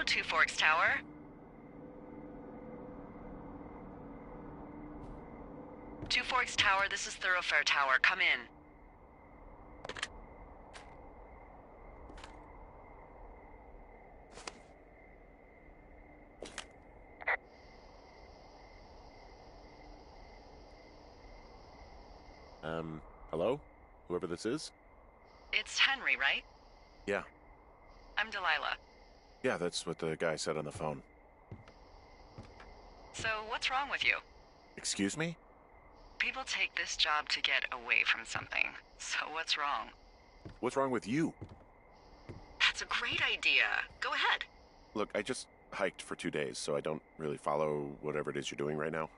Two Forks Tower. Two Forks Tower, this is Thoroughfare Tower. Come in. Hello? Whoever this is? It's Henry, right? Yeah. I'm Delilah. Yeah, that's what the guy said on the phone. So, what's wrong with you? Excuse me? People take this job to get away from something. So what's wrong? What's wrong with you? That's a great idea. Go ahead. Look, I just hiked for 2 days, so I don't really follow whatever it is you're doing right now.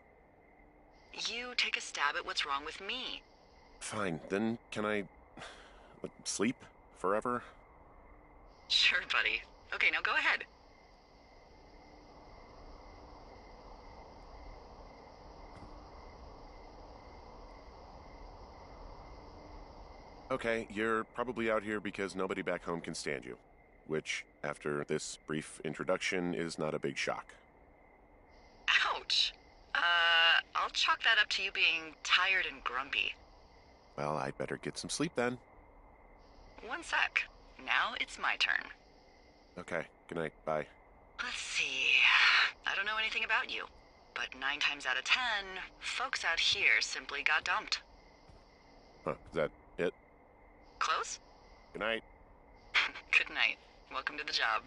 You take a stab at what's wrong with me. Fine, then can I sleep forever? Sure, buddy. Okay, now go ahead. Okay, you're probably out here because nobody back home can stand you. Which, after this brief introduction, is not a big shock. Ouch. I'll chalk that up to you being tired and grumpy. Well, I'd better get some sleep then. One sec. Now it's my turn. Okay, good night, bye. Let's see. I don't know anything about you, but 9 times out of 10, folks out here simply got dumped. Huh, is that it? Close? Good night. Good night. Welcome to the job.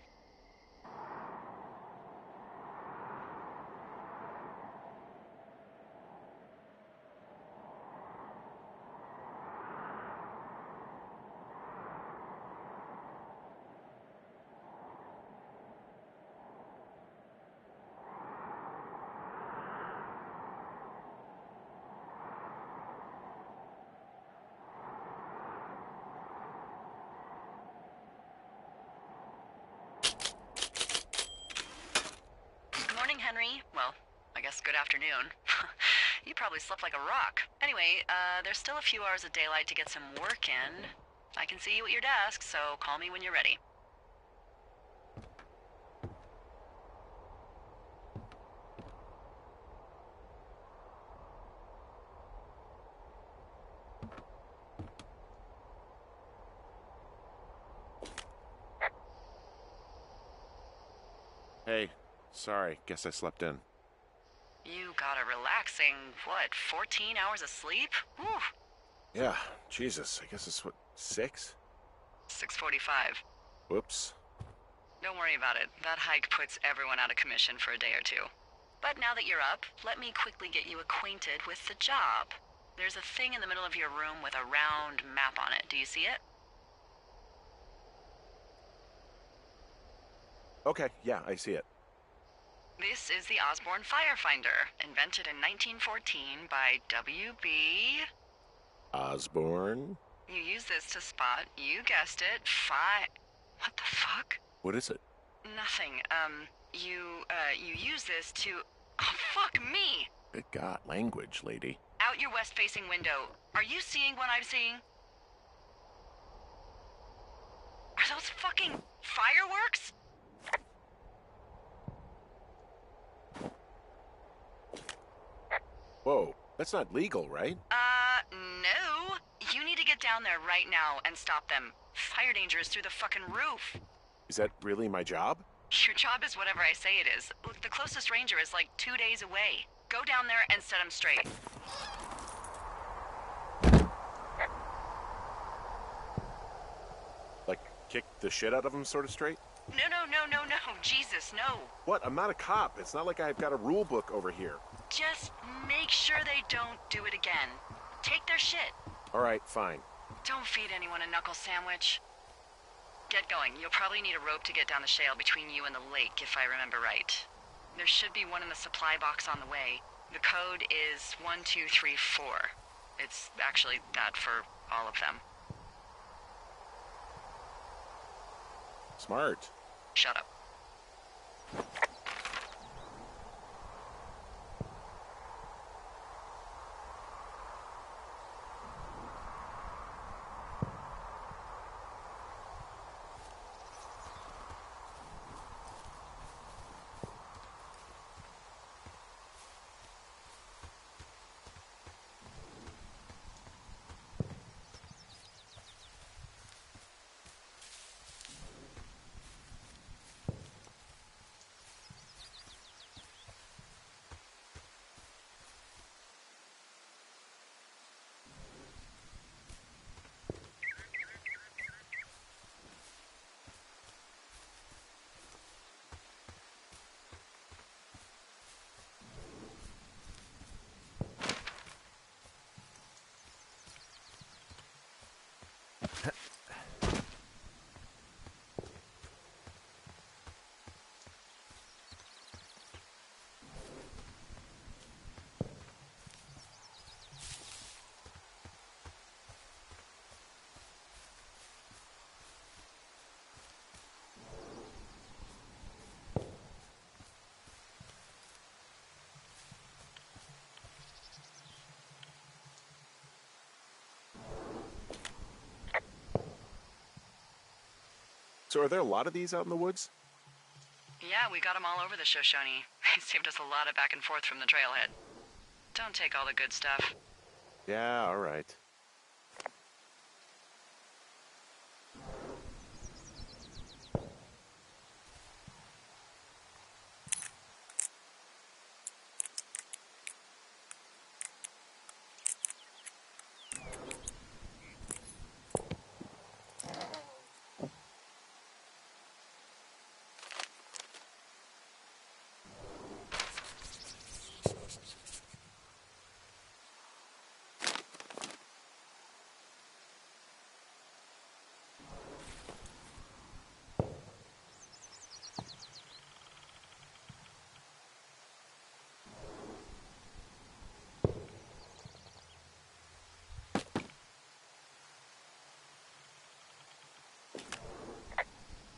Henry. Well, I guess good afternoon. You probably slept like a rock. Anyway, there's still a few hours of daylight to get some work in. I can see you at your desk, so call me when you're ready. Hey, sorry, guess I slept in. You got a relaxing, 14 hours of sleep? Whew. Yeah, Jesus, I guess it's 6? 6:45. Whoops. Don't worry about it. That hike puts everyone out of commission for a day or two. But now that you're up, let me quickly get you acquainted with the job. There's a thing in the middle of your room with a round map on it. Do you see it? Okay, yeah, I see it. This is the Osborne Firefinder, invented in 1914 by W.B. Osborne? You use this to spot, you guessed it, What the fuck? What is it? Nothing. You use this to... Oh, fuck me! Good God, language, lady. Out your west-facing window. Are you seeing what I'm seeing? Are those fucking fireworks? Whoa, that's not legal, right? No. You need to get down there right now and stop them. Fire danger is through the fucking roof. Is that really my job? Your job is whatever I say it is. Look, the closest ranger is like 2 days away. Go down there and set him straight. Like, kick the shit out of him sort of straight? No. Jesus, no. What? I'm not a cop. It's not like I've got a rule book over here. Just make sure they don't do it again. Take their shit. All right, fine. Don't feed anyone a knuckle sandwich. Get going. You'll probably need a rope to get down the shale between you and the lake, if I remember right. There should be one in the supply box on the way. The code is 1234. It's actually that for all of them. Smart. Shut up. So are there a lot of these out in the woods? Yeah, we got them all over the Shoshone. They saved us a lot of back and forth from the trailhead. Don't take all the good stuff. Yeah, all right.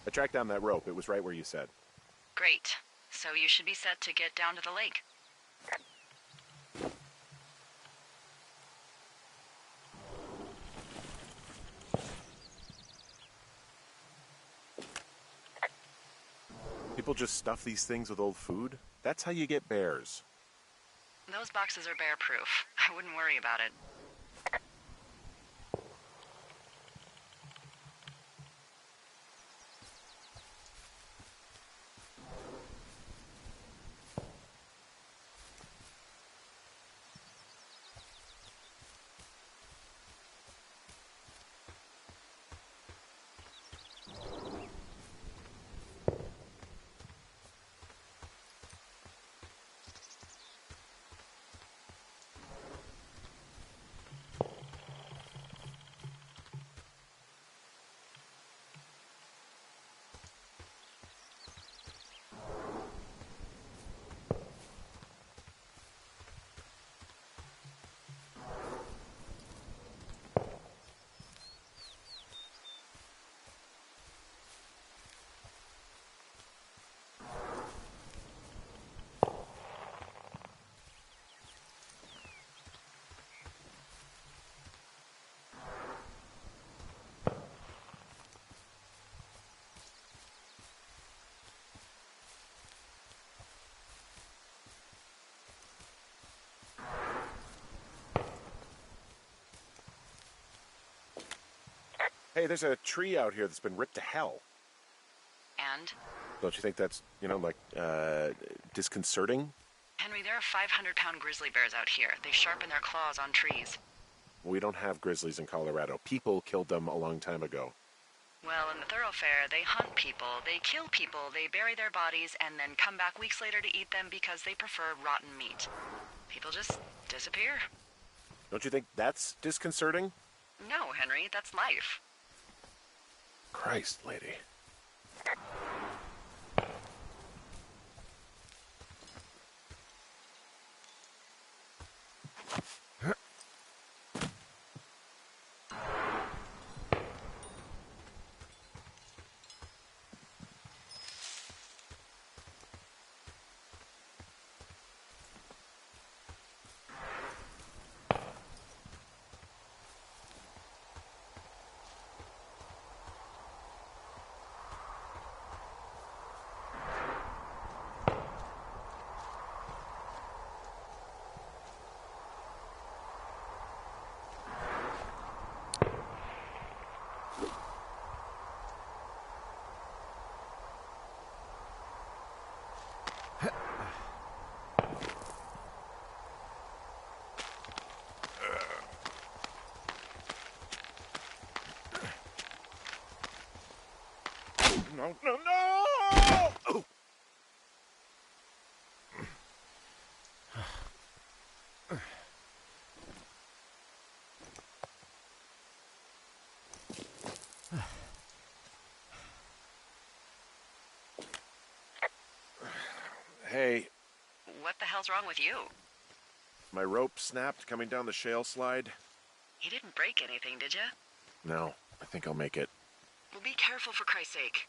I tracked down that rope. It was right where you said. Great. So you should be set to get down to the lake. People just stuff these things with old food? That's how you get bears. Those boxes are bear-proof. I wouldn't worry about it. Hey, there's a tree out here that's been ripped to hell. And? Don't you think that's, disconcerting? Henry, there are 500-pound grizzly bears out here. They sharpen their claws on trees. We don't have grizzlies in Colorado. People killed them a long time ago. Well, in the thoroughfare, they hunt people, they kill people, they bury their bodies, and then come back weeks later to eat them because they prefer rotten meat. People just disappear. Don't you think that's disconcerting? No, Henry, that's life. Christ, lady. No, no, no! Oh. Hey, What the hell's wrong with you? my rope snapped coming down the shale slide. You didn't break anything, did you? No, I think I'll make it. Well, be careful for Christ's sake.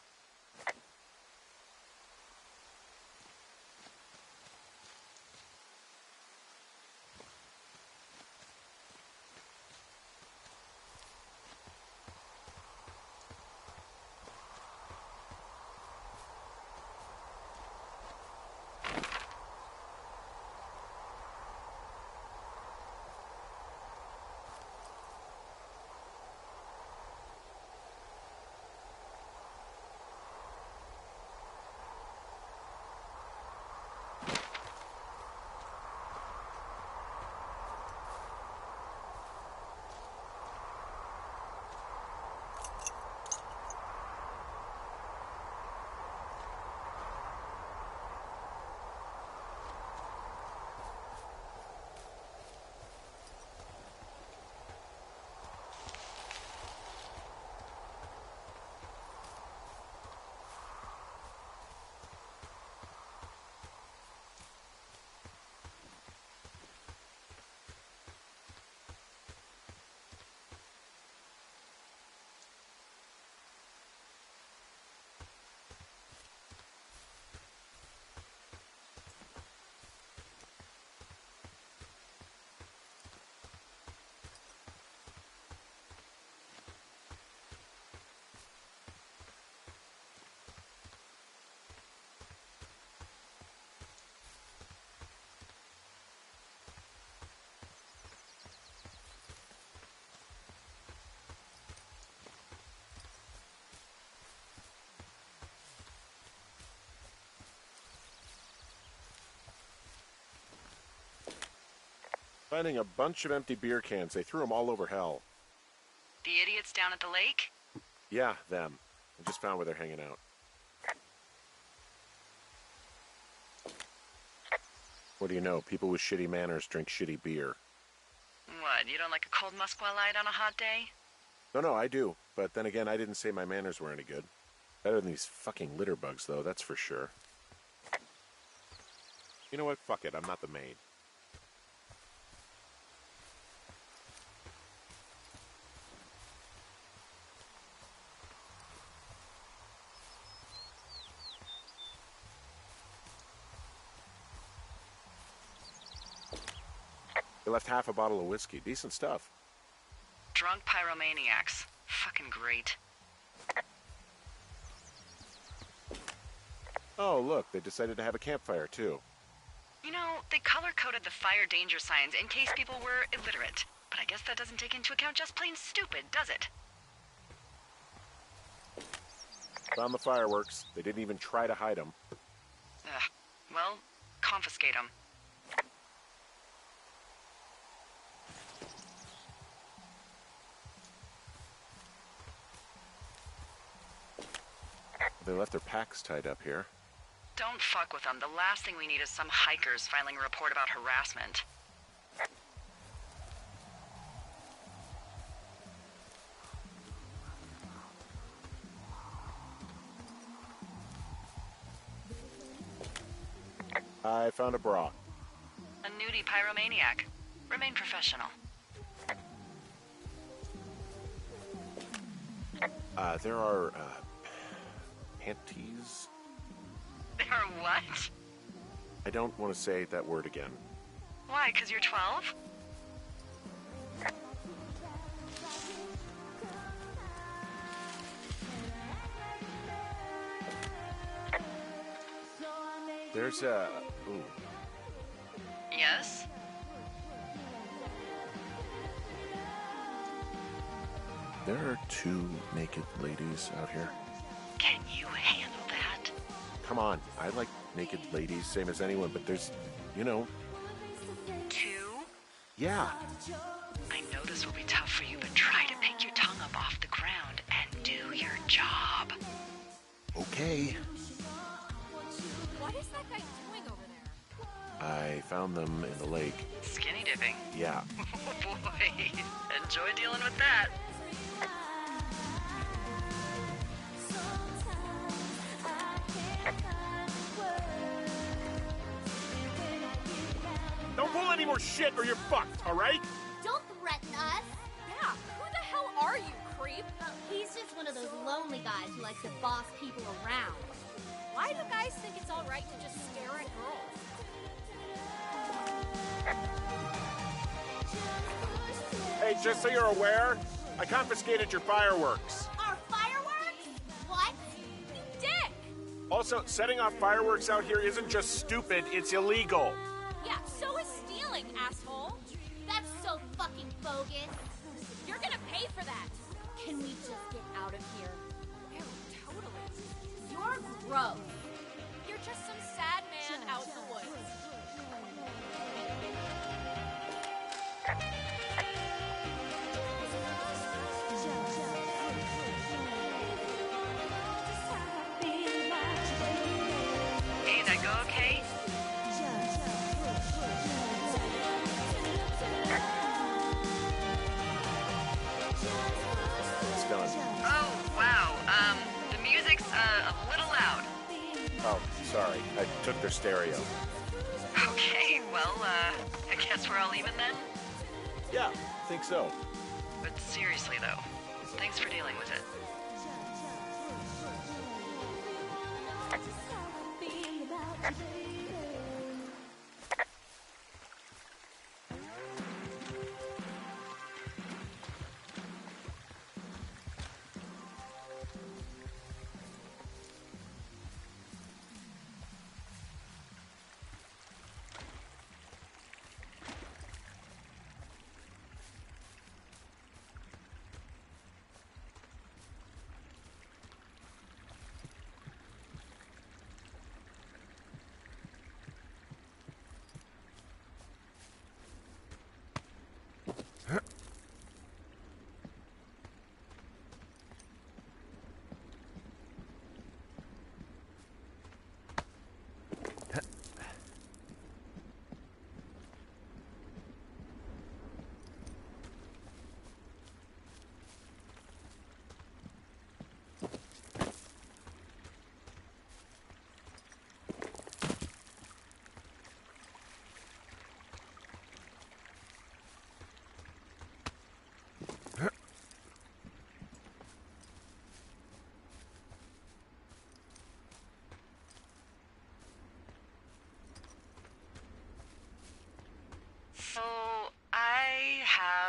finding a bunch of empty beer cans. They threw them all over hell. The idiots down at the lake? Yeah, them. I just found where they're hanging out. What do you know? People with shitty manners drink shitty beer. What, you don't like a cold Musqualite on a hot day? No, I do. But then again, I didn't say my manners were any good. Better than these fucking litter bugs, though, that's for sure. You know what? Fuck it, I'm not the maid. They left half a bottle of whiskey. Decent stuff. Drunk pyromaniacs. Fucking great. Oh, look, they decided to have a campfire, too. You know, they color-coded the fire danger signs in case people were illiterate. But I guess that doesn't take into account just plain stupid, does it? Found the fireworks. They didn't even try to hide them. Ugh. Well, confiscate them. They left their packs tied up here. Don't fuck with them. The last thing we need is some hikers filing a report about harassment. I found a bra. A nudie pyromaniac. Remain professional. There are, panties? There are what? I don't want to say that word again. Why, 'cause you're 12? There's a... Ooh. Yes? There are two naked ladies out here. Can you handle that? Come on, I like naked ladies, same as anyone, but there's, you know... Two? Yeah. I know this will be tough for you, but try to pick your tongue up off the ground and do your job. Okay. What is that guy doing over there? I found them in the lake. Skinny dipping. Yeah. Oh boy. Enjoy dealing with that. Don't pull any more shit or you're fucked, alright? Don't threaten us. Yeah, who the hell are you, creep? He's just one of those lonely guys who likes to boss people around. Why do guys think it's all right to just stare at girls? Hey, just so you're aware, I confiscated your fireworks. Our fireworks? What? You dick! Also, setting off fireworks out here isn't just stupid, it's illegal. Yeah, so is stealing, asshole. That's so fucking bogus. You're gonna pay for that. Can we just get out of here? Ew, totally. You're gross. You're just some sad man out in the woods. Hey, that go okay? It's done. Oh, wow. The music's, a little loud. Oh, sorry. I took their stereo. Okay, well, I guess we're all even then? Yeah, think so. But seriously, though, thanks for dealing with it.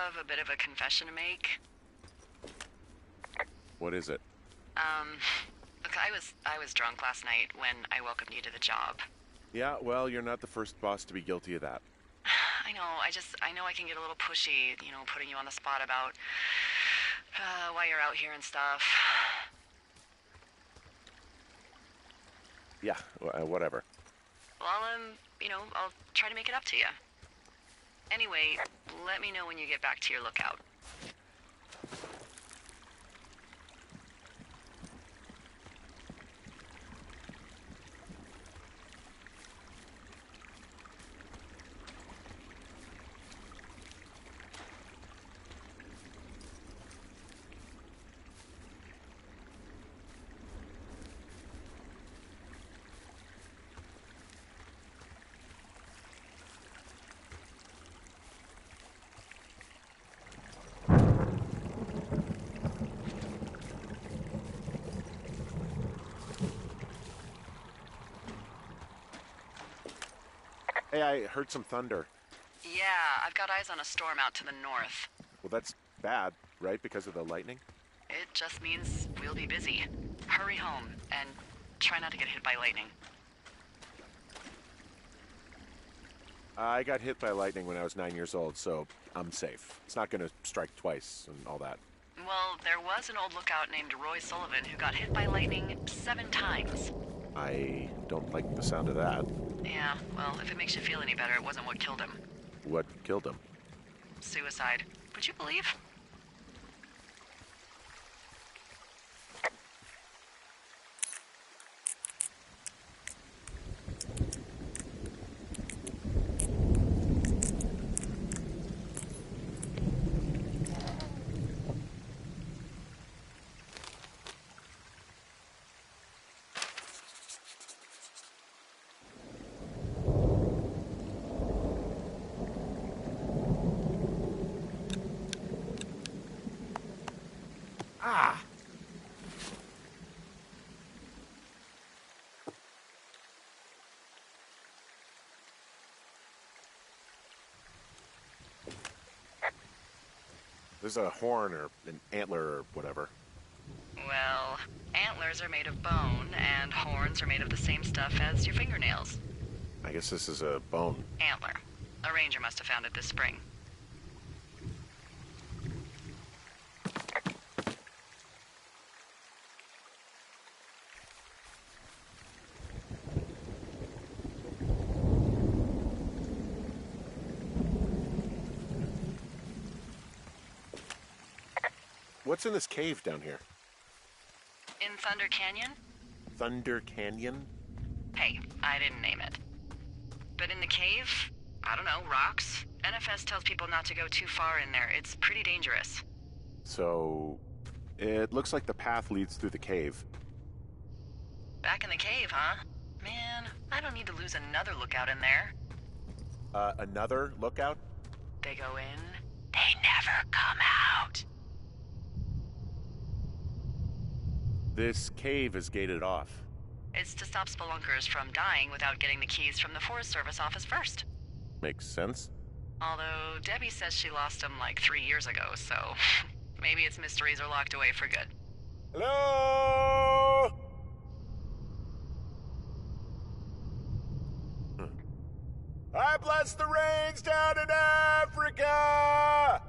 have a bit of a confession to make. What is it? Look, I was drunk last night when I welcomed you to the job. Yeah, well, you're not the first boss to be guilty of that. I know, I know I can get a little pushy, you know, putting you on the spot about why you're out here and stuff. Yeah, whatever. Well, you know, I'll try to make it up to you. Anyway, let me know when you get back to your lookout. Hey, I heard some thunder. Yeah, I've got eyes on a storm out to the north. Well, that's bad, right? Because of the lightning? It just means we'll be busy. Hurry home, and try not to get hit by lightning. I got hit by lightning when I was 9 years old, so I'm safe. It's not going to strike twice and all that. Well, there was an old lookout named Roy Sullivan who got hit by lightning 7 times. I don't like the sound of that. Yeah, well, if it makes you feel any better, it wasn't what killed him. What killed him? Suicide. Would you believe? Ah! There's a horn or an antler or whatever. Well, antlers are made of bone, and horns are made of the same stuff as your fingernails. I guess this is a bone. Antler. A ranger must have found it this spring. What's in this cave down here? In Thunder Canyon? Thunder Canyon? Hey, I didn't name it. But in the cave, I don't know, rocks. NFS tells people not to go too far in there. It's pretty dangerous. So, it looks like the path leads through the cave. Back in the cave, huh? Man, I don't need to lose another lookout in there. Another lookout? They go in, they never come out. This cave is gated off. It's to stop spelunkers from dying without getting the keys from the Forest Service office first. Makes sense. Although Debbie says she lost them like 3 years ago, so maybe its mysteries are locked away for good. Hello? I bless the rains down in Africa!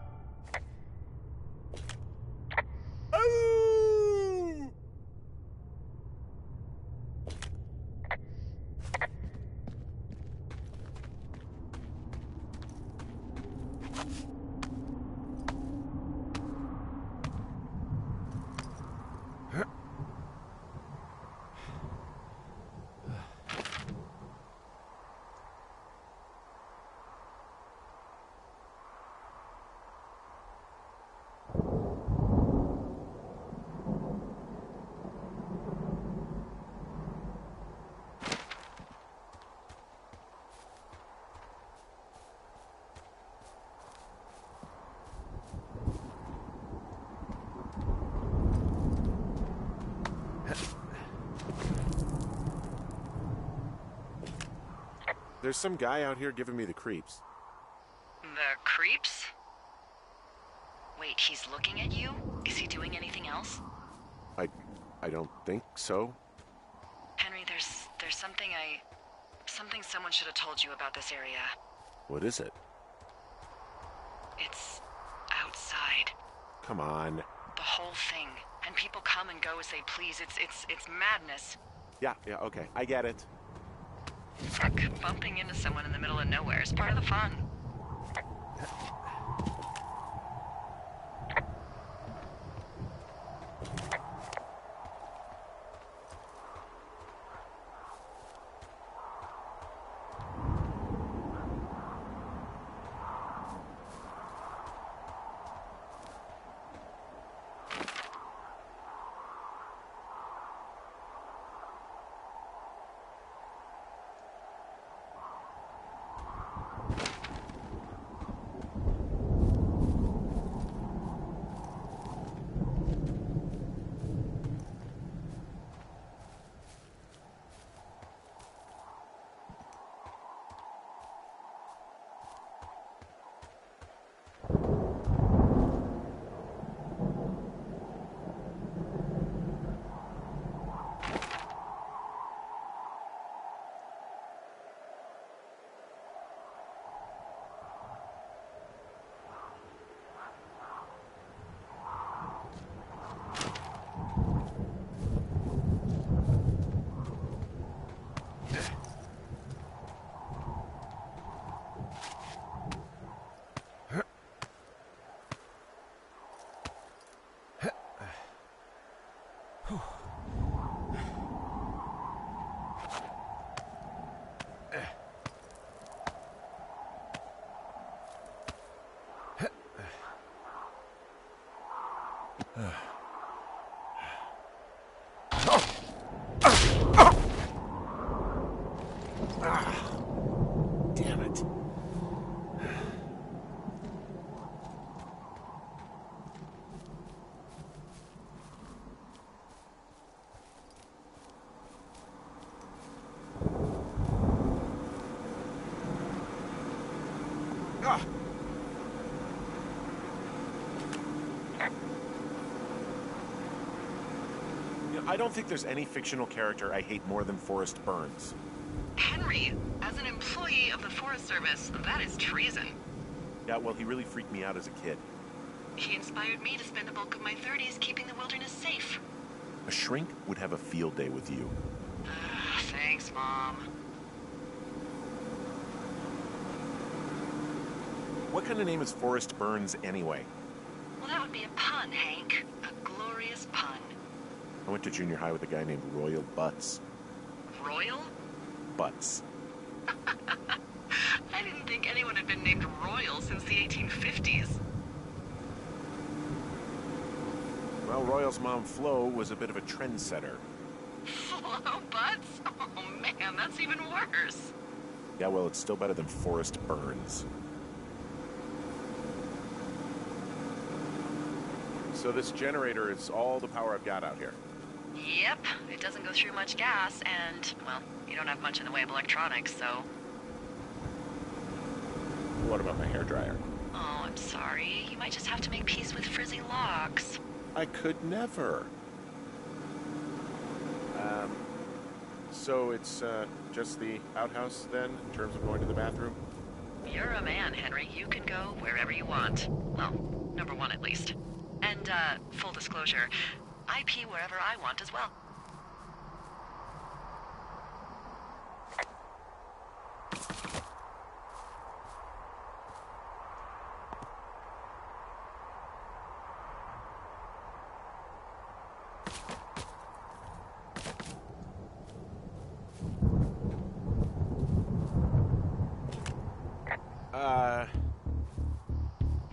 Ooh! There's some guy out here giving me the creeps. The creeps? Wait, he's looking at you? Is he doing anything else? I don't think so. Henry, there's something someone should have told you about this area. What is it? It's outside. Come on. The whole thing. And people come and go as they please. It's madness. Yeah, okay. I get it. Fuck, bumping into someone in the middle of nowhere is part of the fun. Damn it. I don't think there's any fictional character I hate more than Forrest Burns. Henry, as an employee of the Forest Service, that is treason. Yeah, well, he really freaked me out as a kid. He inspired me to spend the bulk of my 30s keeping the wilderness safe. A shrink would have a field day with you. Thanks, Mom. What kind of name is Forrest Burns anyway? Well, that would be a pun, Hank. A glorious pun. I went to junior high with a guy named Royal Butts. Royal? Butts. I didn't think anyone had been named Royal since the 1850s. Well, Royal's mom, Flo, was a bit of a trendsetter. Flo Butts? Oh, man, that's even worse. Yeah, well, it's still better than Forrest Burns. So this generator is all the power I've got out here. Yep, it doesn't go through much gas, and, well, you don't have much in the way of electronics, so... What about my hairdryer? Oh, I'm sorry. You might just have to make peace with frizzy locks. I could never. So it's just the outhouse then, in terms of going to the bathroom? You're a man, Henry. You can go wherever you want. Well, number one at least. And, full disclosure, I pee wherever I want as well.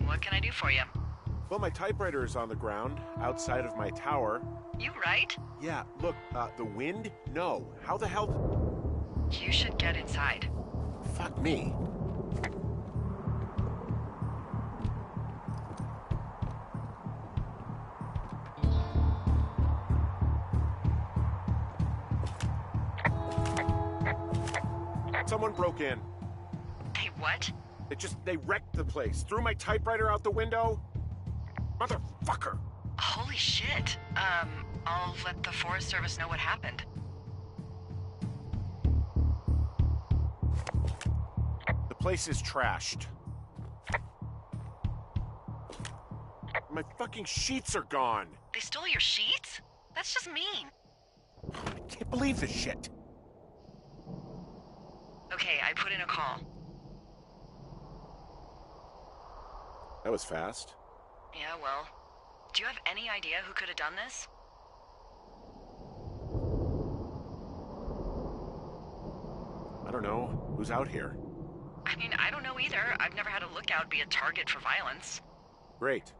What can I do for you? Well, my typewriter is on the ground, outside of my tower. You right? Yeah, look, the wind? No. How the hell... You should get inside. Fuck me. Someone broke in. Hey, what? They wrecked the place. Threw my typewriter out the window. Motherfucker! Holy shit. I'll let the Forest Service know what happened. The place is trashed. My fucking sheets are gone. They stole your sheets? That's just mean. I can't believe this shit. Okay, I put in a call. That was fast. Yeah, well, do you have any idea who could have done this? I don't know. Who's out here? I mean, I don't know either. I've never had a lookout be a target for violence. Great.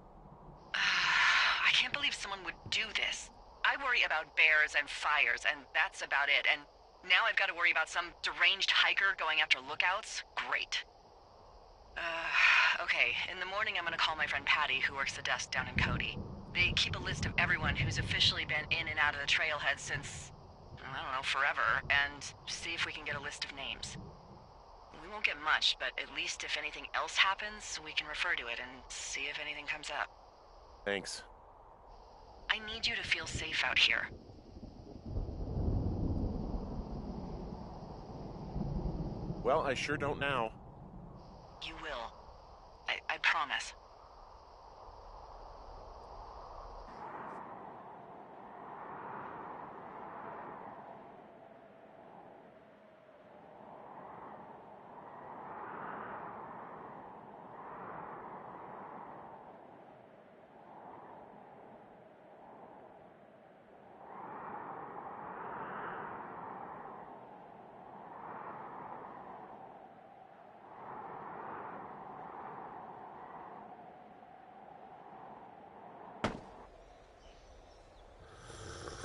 I can't believe someone would do this. I worry about bears and fires, and that's about it. And now I've got to worry about some deranged hiker going after lookouts? Great. Okay, in the morning I'm gonna call my friend Patty, who works the desk down in Cody. They keep a list of everyone who's officially been in and out of the trailhead since, I don't know, forever, and see if we can get a list of names. We won't get much, but at least if anything else happens, we can refer to it and see if anything comes up. Thanks. I need you to feel safe out here. Well, I sure don't now. You will. I promise.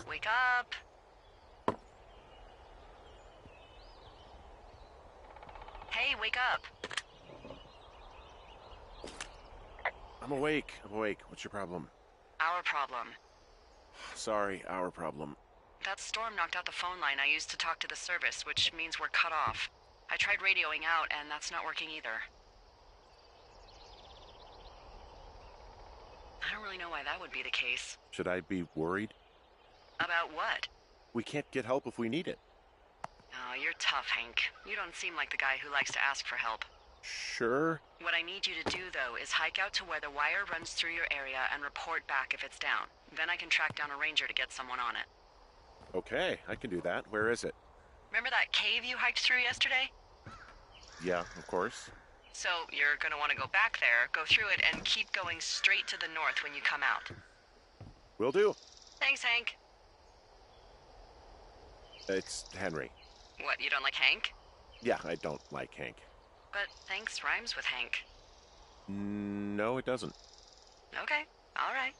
Wake up. Hey, wake up. I'm awake. What's your problem? Our problem. Sorry, our problem. That storm knocked out the phone line I used to talk to the service, which means we're cut off. I tried radioing out, and that's not working either. I don't really know why that would be the case. Should I be worried? About what? We can't get help if we need it. Oh, you're tough, Hank. You don't seem like the guy who likes to ask for help. Sure. What I need you to do, though, is hike out to where the wire runs through your area and report back if it's down. Then I can track down a ranger to get someone on it. Okay, I can do that. Where is it? Remember that cave you hiked through yesterday? Yeah, of course. So you're gonna want to go back there, go through it, and keep going straight to the north when you come out. Will do. Thanks, Hank. It's Henry. What, you don't like Hank? Yeah, I don't like Hank. But thanks rhymes with Hank. No, it doesn't. Okay, all right.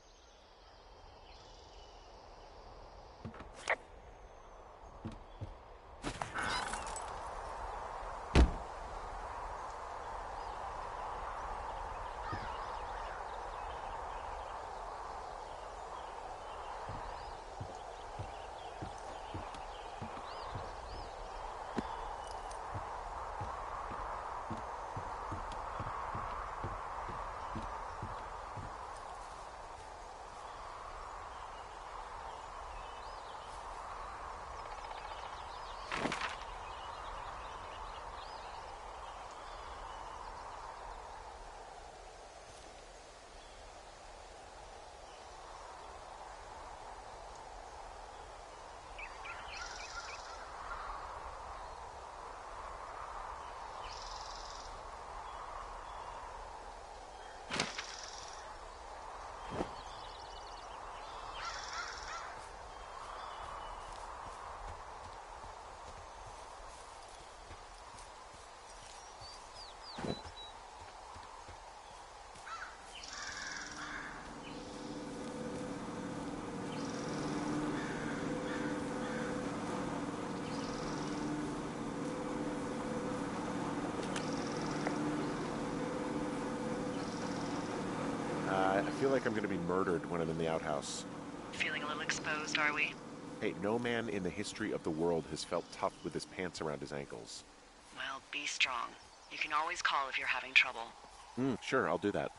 I feel like I'm going to be murdered when I'm in the outhouse. Feeling a little exposed, are we? Hey, no man in the history of the world has felt tough with his pants around his ankles. Well, be strong. You can always call if you're having trouble. Sure, I'll do that.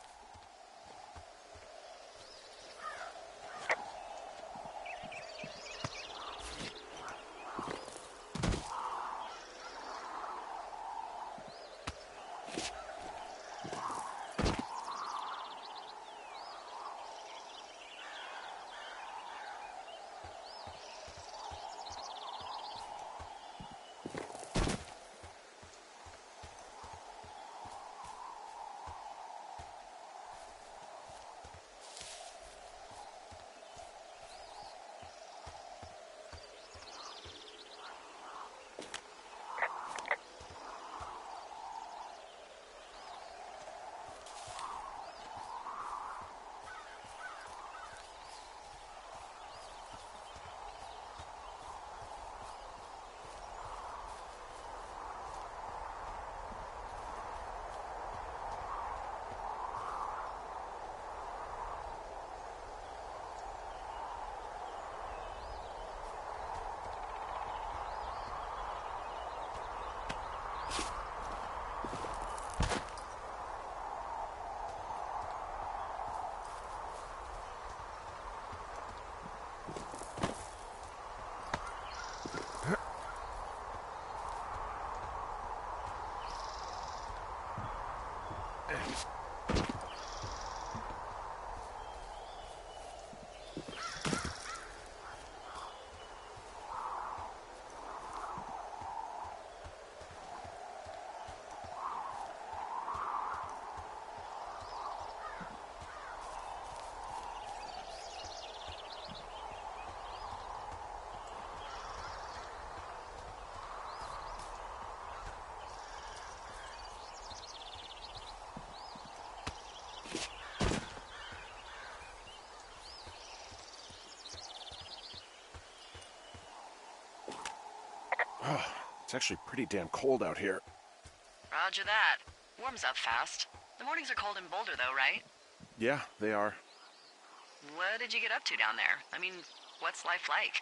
Oh, it's actually pretty damn cold out here. Roger that. Warms up fast. The mornings are cold in Boulder, though, right? Yeah, they are. What did you get up to down there? I mean, what's life like?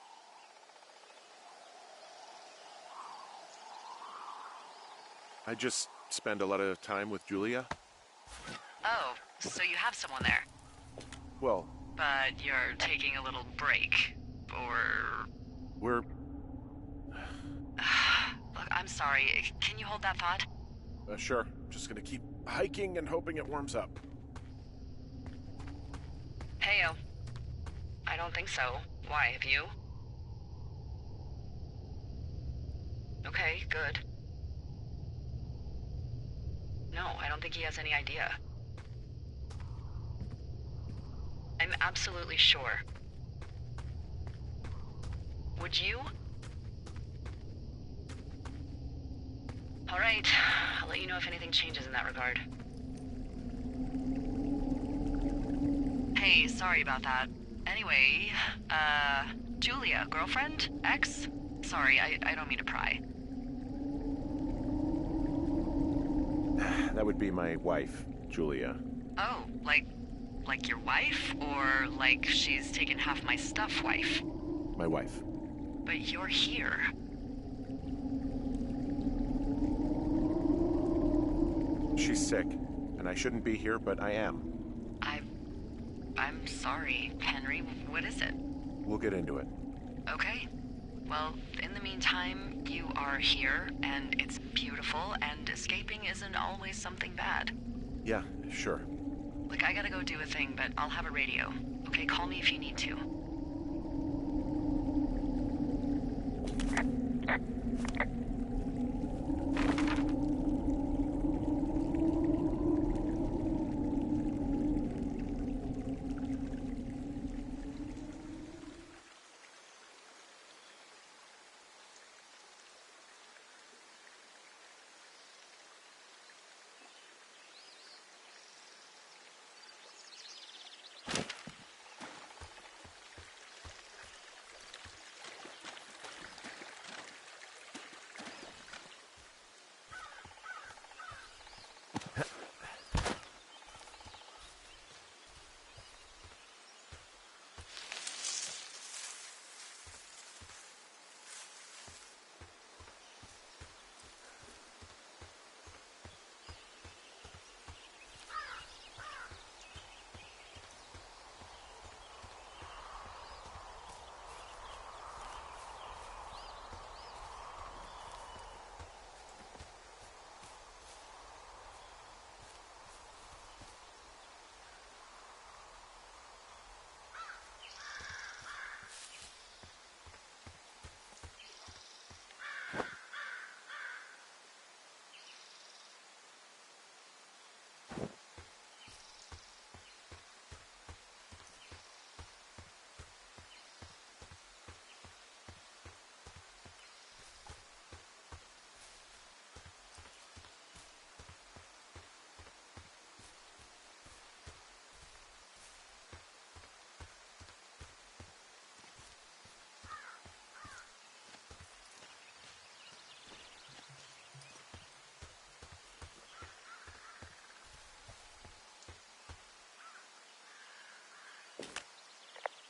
I just spend a lot of time with Julia. Oh, so you have someone there. Well, But you're taking a little break. Or... we're... Look, I'm sorry. Can you hold that thought? Sure. Just gonna keep hiking and hoping it warms up. Heyo. I don't think so. Why, have you? Okay, good. No, I don't think he has any idea. I'm absolutely sure. Would you? All right, I'll let you know if anything changes in that regard. Hey, sorry about that. Anyway, Julia, girlfriend? Ex? Sorry, I don't mean to pry. That would be my wife, Julia. Oh, like your wife? Or like she's taken half my stuff wife? My wife. But you're here. She's sick, and I shouldn't be here, but I am. I'm sorry, Henry. What is it? We'll get into it. Okay. Well, in the meantime, you are here, and it's beautiful, and escaping isn't always something bad. Yeah, sure. Look, I gotta go do a thing, but I'll have a radio. Okay, call me if you need to.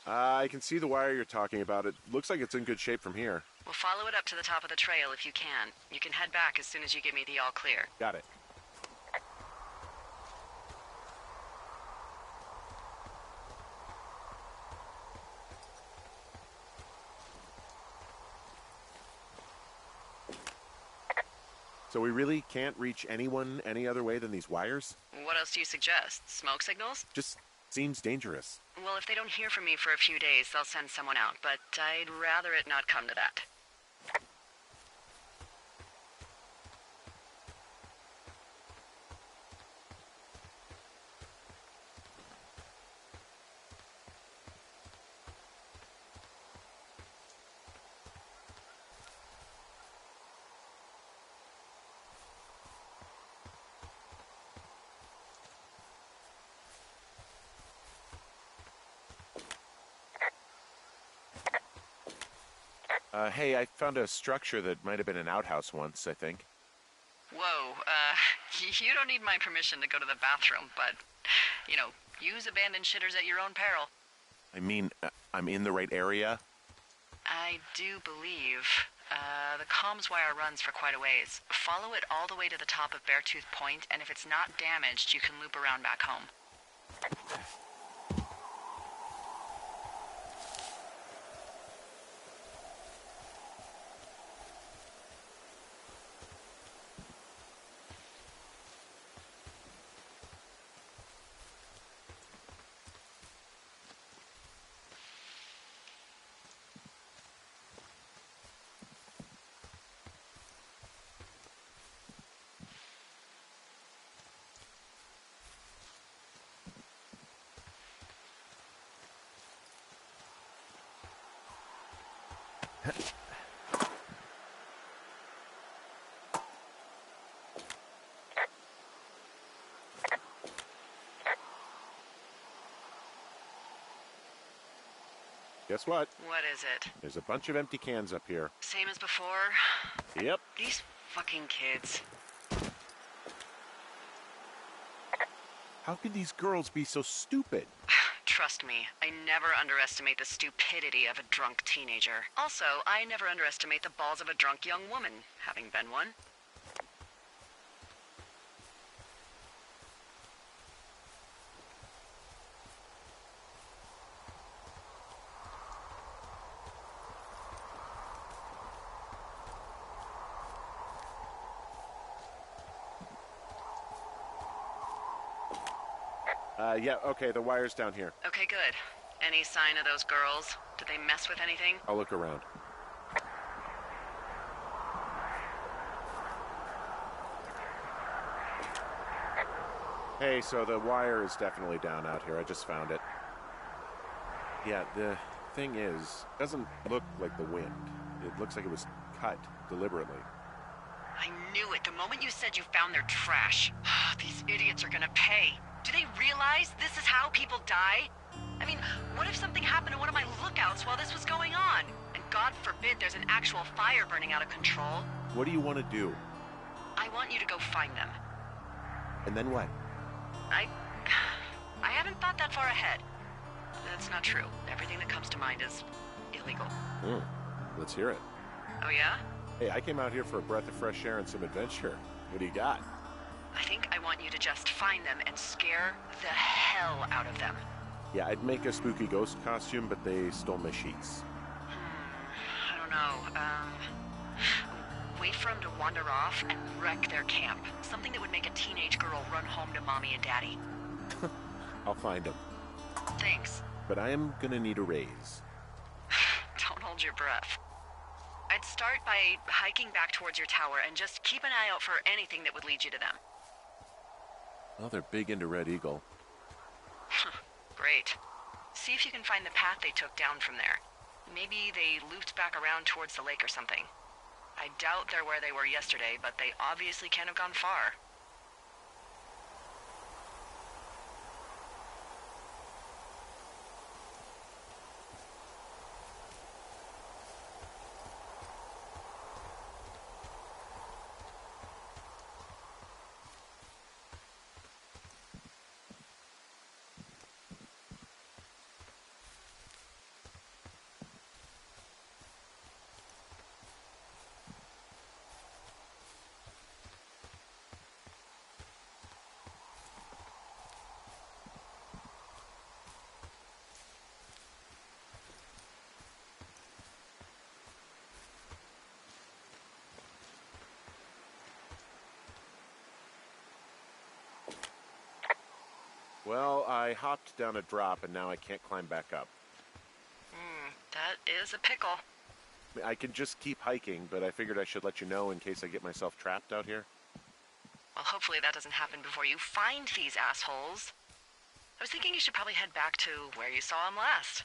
I can see the wire you're talking about. It looks like it's in good shape from here. We'll follow it up to the top of the trail if you can. You can head back as soon as you give me the all clear. Got it. So we really can't reach anyone any other way than these wires? What else do you suggest? Smoke signals? Just seems dangerous. Well, if they don't hear from me for a few days, they'll send someone out, but I'd rather it not come to that. Hey, I found a structure that might have been an outhouse once, I think. Whoa, you don't need my permission to go to the bathroom, but, use abandoned shitters at your own peril. I mean, I'm in the right area? I do believe. The comms wire runs for quite a ways. Follow it all the way to the top of Beartooth Point, and if it's not damaged, you can loop around back home. Guess what? What is it? There's a bunch of empty cans up here. Same as before? Yep. These fucking kids. How could these girls be so stupid? Trust me, I never underestimate the stupidity of a drunk teenager. Also, I never underestimate the balls of a drunk young woman, having been one. Yeah, okay, the wire's down here. Okay, good. Any sign of those girls? Did they mess with anything? I'll look around. Hey, so the wire is definitely down out here. I just found it. Yeah, the thing is, it doesn't look like the wind. It looks like it was cut deliberately. I knew it the moment you said you found their trash. These idiots are gonna pay. Do they realize this is how people die? I mean, what if something happened to one of my lookouts while this was going on? And God forbid there's an actual fire burning out of control. What do you want to do? I want you to go find them. And then what? I haven't thought that far ahead. That's not true. Everything that comes to mind is illegal. Let's hear it. Oh yeah? Hey, I came out here for a breath of fresh air and some adventure. What do you got? I think I want you to just find them and scare the hell out of them. Yeah, I'd make a spooky ghost costume, but they stole my sheets. I don't know. Wait for them to wander off and wreck their camp. Something that would make a teenage girl run home to mommy and daddy. I'll find them. Thanks. But I am gonna need a raise. Don't hold your breath. I'd start by hiking back towards your tower and just keep an eye out for anything that would lead you to them. Well, they're big into Red Eagle. Great. See if you can find the path they took down from there. Maybe they looped back around towards the lake or something. I doubt they're where they were yesterday, but they obviously can't have gone far. Well, I hopped down a drop and now I can't climb back up. That is a pickle. I mean, I can just keep hiking, but I figured I should let you know in case I get myself trapped out here. Well, hopefully that doesn't happen before you find these assholes. I was thinking you should probably head back to where you saw them last.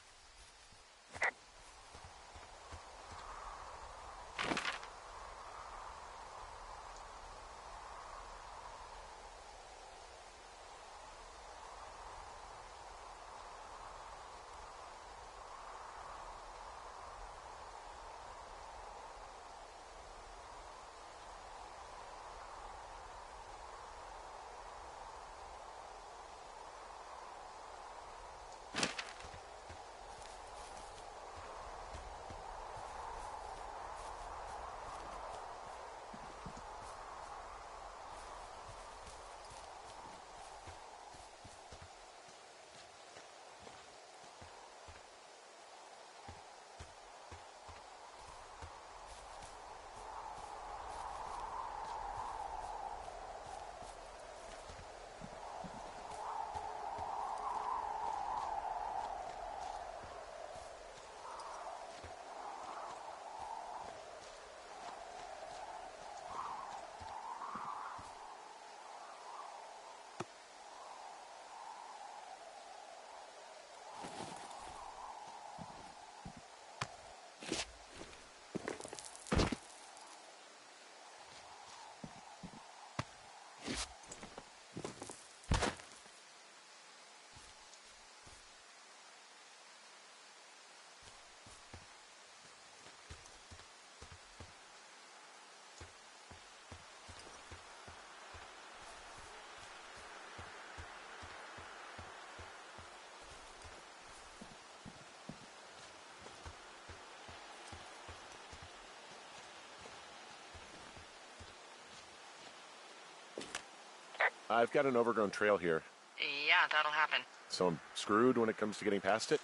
I've got an overgrown trail here, Yeah, that'll happen. so I'm screwed when it comes to getting past it.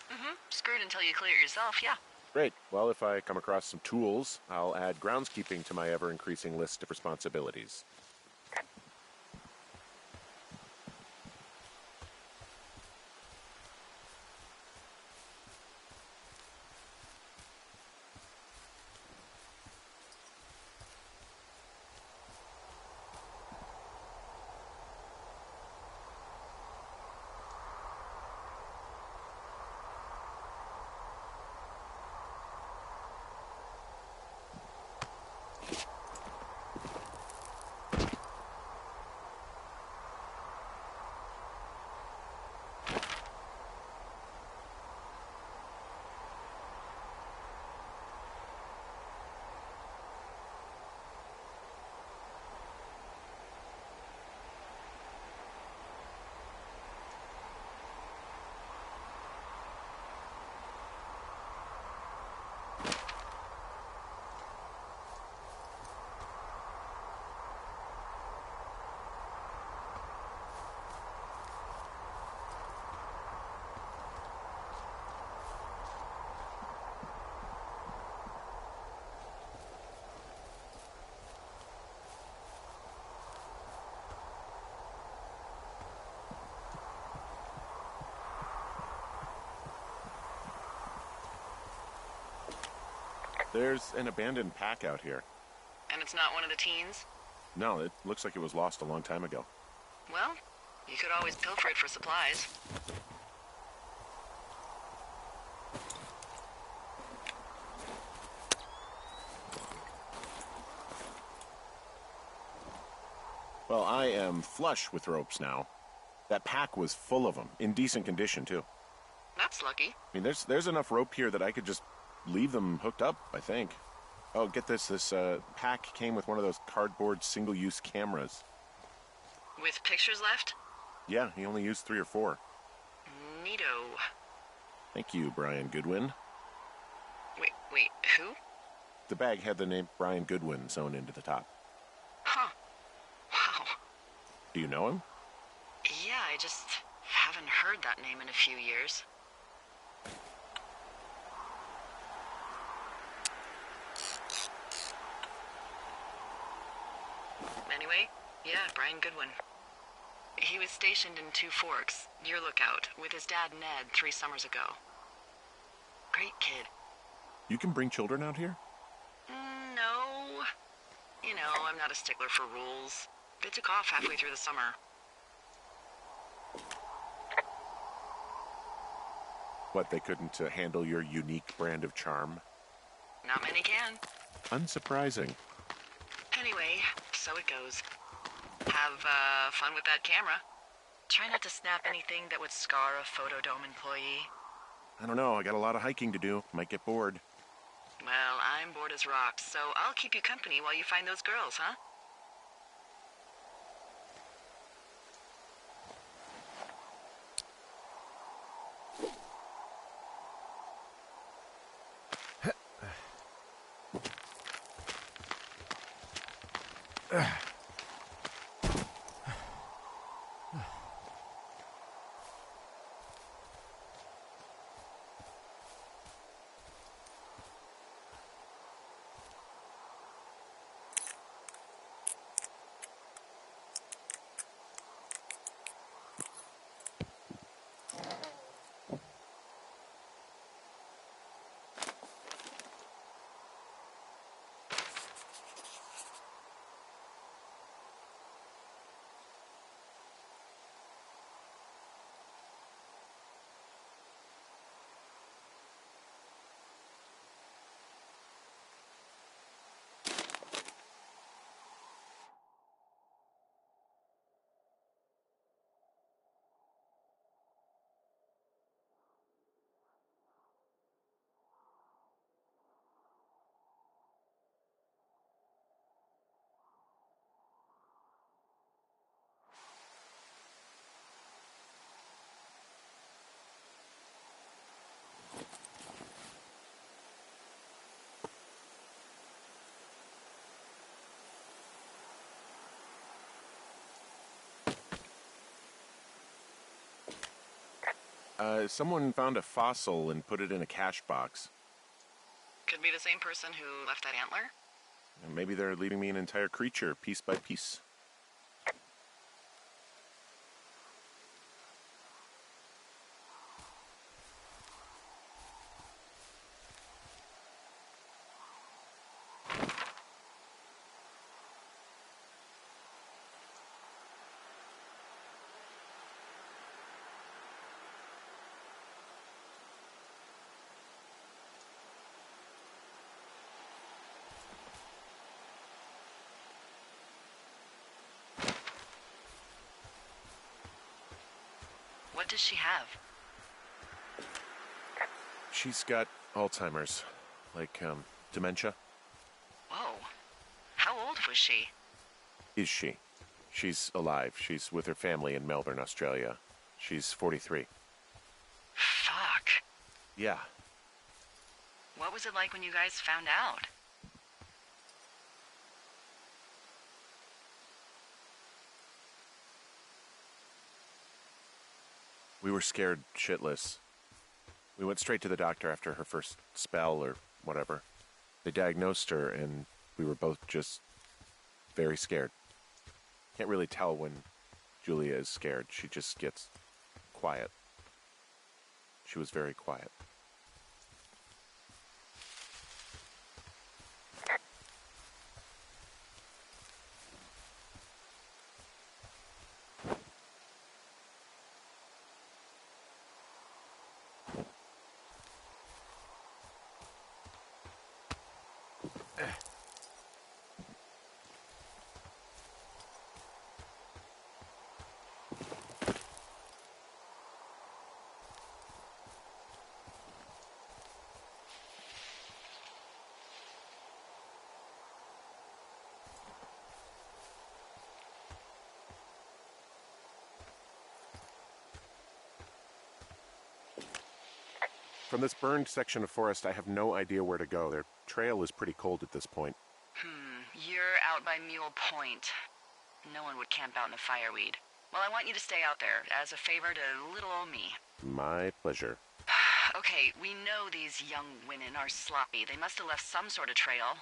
Screwed until you clear it yourself, yeah. Great. Well, if I come across some tools, I'll add groundskeeping to my ever-increasing list of responsibilities. There's an abandoned pack out here. And it's not one of the teens? No, it looks like it was lost a long time ago. Well, you could always pilfer it for supplies. Well, I am flush with ropes now. That pack was full of them, in decent condition, too. That's lucky. I mean, there's enough rope here that I could just leave them hooked up, I think. Oh, get this. This pack came with one of those cardboard single-use cameras. With pictures left? Yeah, he only used 3 or 4. Neato. Thank you, Brian Goodwin. Wait, who? The bag had the name Brian Goodwin sewn into the top. Huh. Wow. Do you know him? Yeah, I just haven't heard that name in a few years. Anyway, yeah, Brian Goodwin. He was stationed in Two Forks, your lookout, with his dad Ned 3 summers ago. Great kid. You can bring children out here? No. You know, I'm not a stickler for rules. They took off halfway through the summer. What, they couldn't handle your unique brand of charm? Not many can. Unsurprising. Anyway, so it goes. Have fun with that camera. Try not to snap anything that would scar a Photodome employee. I don't know, I got a lot of hiking to do. Might get bored. Well, I'm bored as rocks, so I'll keep you company while you find those girls, huh? Someone found a fossil and put it in a cash box. Could be the same person who left that antler. And maybe they're leaving me an entire creature, piece by piece. What does she have? She's got Alzheimer's. Like, dementia. Whoa. How old was she? Is she? She's alive. She's with her family in Melbourne, Australia. She's 43. Fuck. Yeah. What was it like when you guys found out? We were scared shitless. We went straight to the doctor after her first spell or whatever. They diagnosed her, and we were both just very scared. Can't really tell when Julia is scared. She just gets quiet. She was very quiet. From this burned section of forest, I have no idea where to go. Their trail is pretty cold at this point. You're out by Mule Point. No one would camp out in the fireweed. Well, I want you to stay out there, as a favor to little old me. My pleasure. Okay, we know these young women are sloppy. They must have left some sort of trail.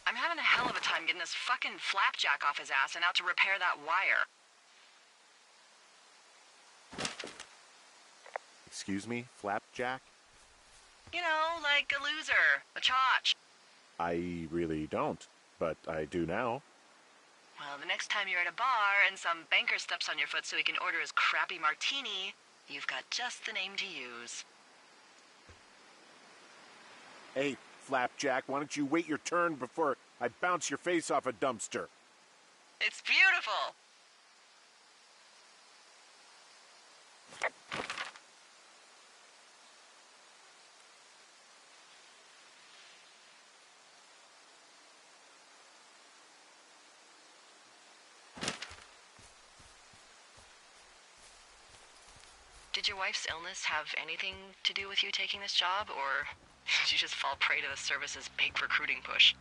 I'm having a hell of a time getting this fucking flapjack off his ass and out to repair that wire. Excuse me? Flapjack? You know, like a loser, a chotch. I really don't, but I do now. Well, the next time you're at a bar and some banker steps on your foot so he can order his crappy martini, you've got just the name to use. Hey, Flapjack, why don't you wait your turn before I bounce your face off a dumpster? It's beautiful! Did your wife's illness have anything to do with you taking this job, or did you just fall prey to the service's big recruiting push?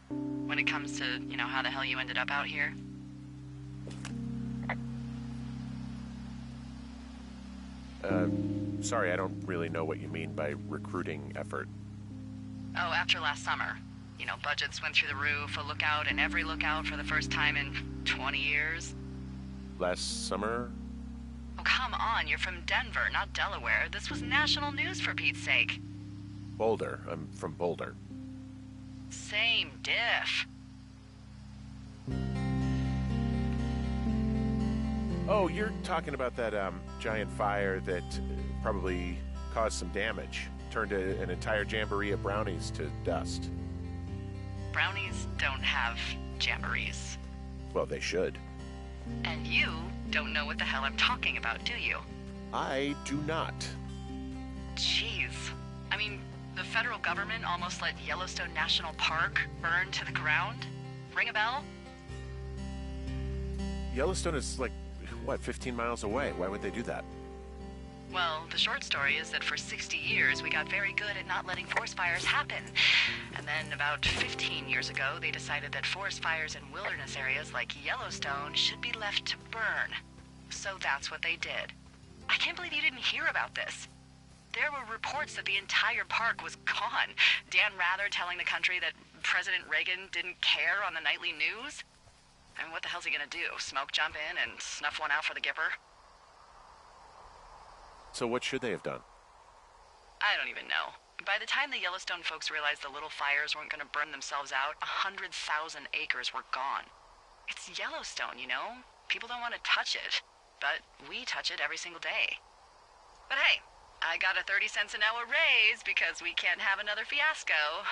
When it comes to, you know, how the hell you ended up out here? Sorry, I don't really know what you mean by recruiting effort. Oh, after last summer. You know, budgets went through the roof, a lookout in every lookout for the first time in 20 years. Last summer? Oh, come on, you're from Denver, not Delaware. This was national news, for Pete's sake. Boulder. I'm from Boulder. Same diff. Oh, you're talking about that giant fire that probably caused some damage. Turned an entire jamboree of brownies to dust. Brownies don't have jamborees. Well, they should. And you don't know what the hell I'm talking about, do you? I do not. Jeez. I mean, the federal government almost let Yellowstone National Park burn to the ground? Ring a bell? Yellowstone is like, what, 15 miles away? Why would they do that? Well, the short story is that for 60 years, we got very good at not letting forest fires happen. And then about 15 years ago, they decided that forest fires in wilderness areas like Yellowstone should be left to burn. So that's what they did. I can't believe you didn't hear about this. There were reports that the entire park was gone. Dan Rather telling the country that President Reagan didn't care on the nightly news. I mean, what the hell's he gonna do? Smoke jump in and snuff one out for the Gipper? So what should they have done? I don't even know. By the time the Yellowstone folks realized the little fires weren't gonna burn themselves out, 100,000 acres were gone. It's Yellowstone, you know? People don't want to touch it. But we touch it every single day. But hey, I got a 30 cents an hour raise because we can't have another fiasco.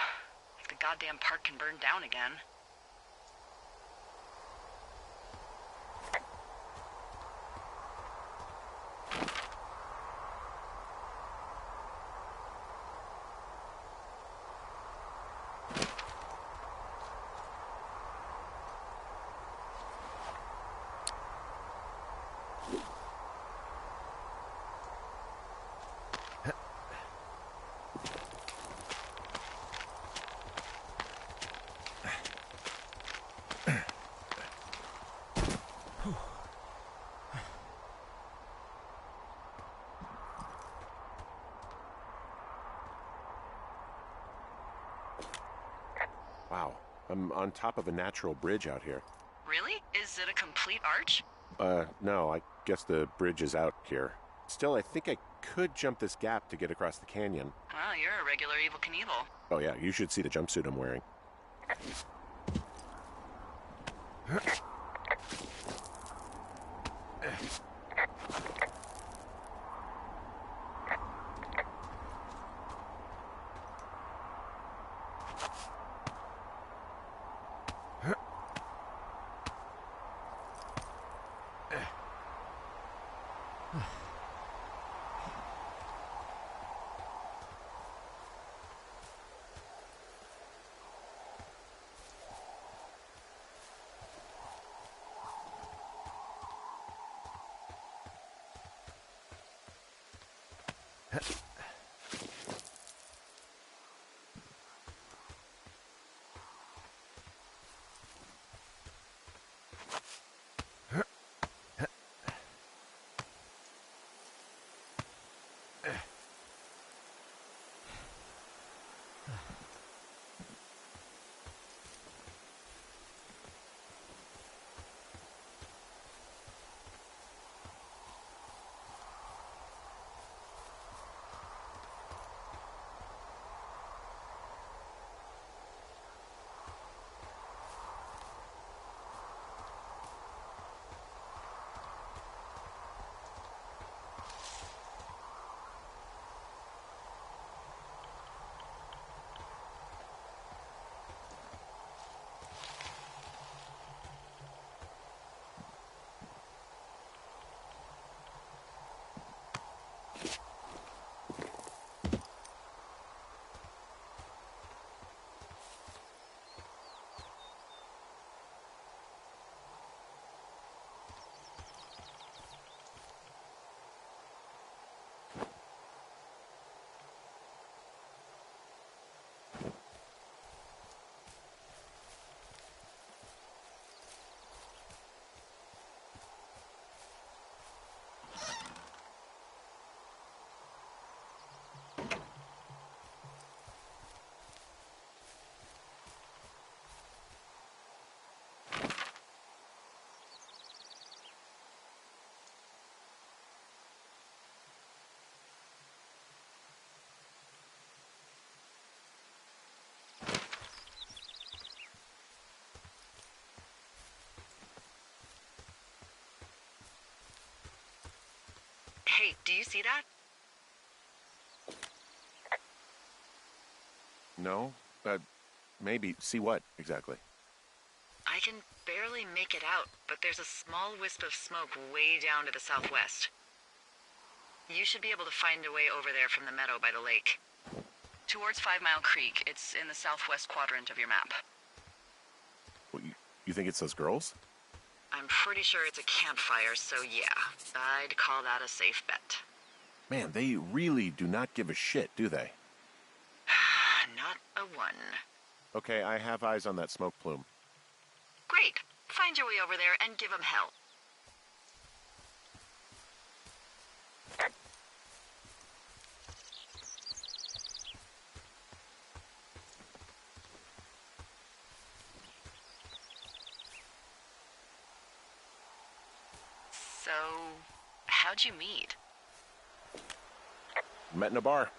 Like the goddamn park can burn down again. Wow, I'm on top of a natural bridge out here. Really? Is it a complete arch? No, I guess the bridge is out here. Still, I think I could jump this gap to get across the canyon. Well, you're a regular Evel Knievel. Oh yeah, you should see the jumpsuit I'm wearing. Hey, do you see that? No? Maybe. See what, exactly? I can barely make it out, but there's a small wisp of smoke way down to the southwest. You should be able to find a way over there from the meadow by the lake. Towards 5 Mile Creek. It's in the southwest quadrant of your map. Well, you think it's those girls? I'm pretty sure it's a campfire, so yeah, I'd call that a safe bet. Man, they really do not give a shit, do they? Not a one. Okay, I have eyes on that smoke plume. Great. Find your way over there and give them hell. So, how'd you meet? Met in a bar.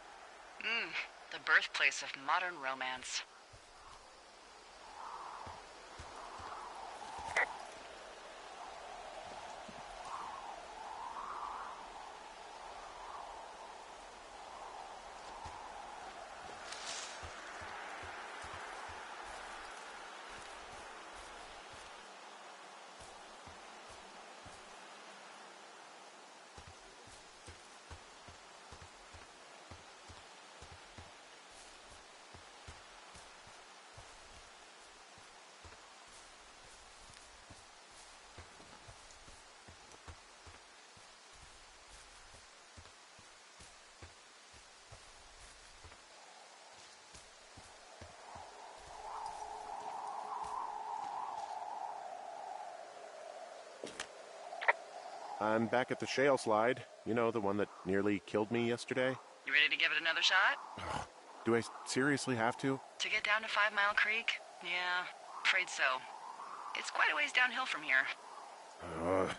The birthplace of modern romance. I'm back at the shale slide. You know, the one that nearly killed me yesterday. You ready to give it another shot? Do I seriously have to? To get down to 5 Mile Creek? Yeah, afraid so. It's quite a ways downhill from here. Ugh.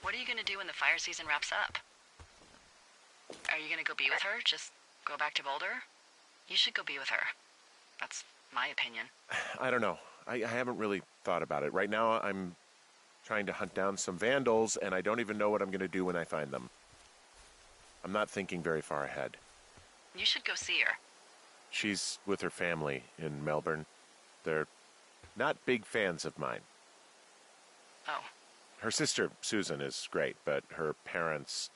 What are you gonna do when the fire season wraps up? Are you gonna go be with her? Just go back to Boulder? You should go be with her. That's my opinion. I don't know. I haven't really thought about it. Right now, I'm trying to hunt down some vandals, and I don't even know what I'm going to do when I find them. I'm not thinking very far ahead. You should go see her. She's with her family in Melbourne. They're not big fans of mine. Oh. Her sister, Susan, is great, but her parents,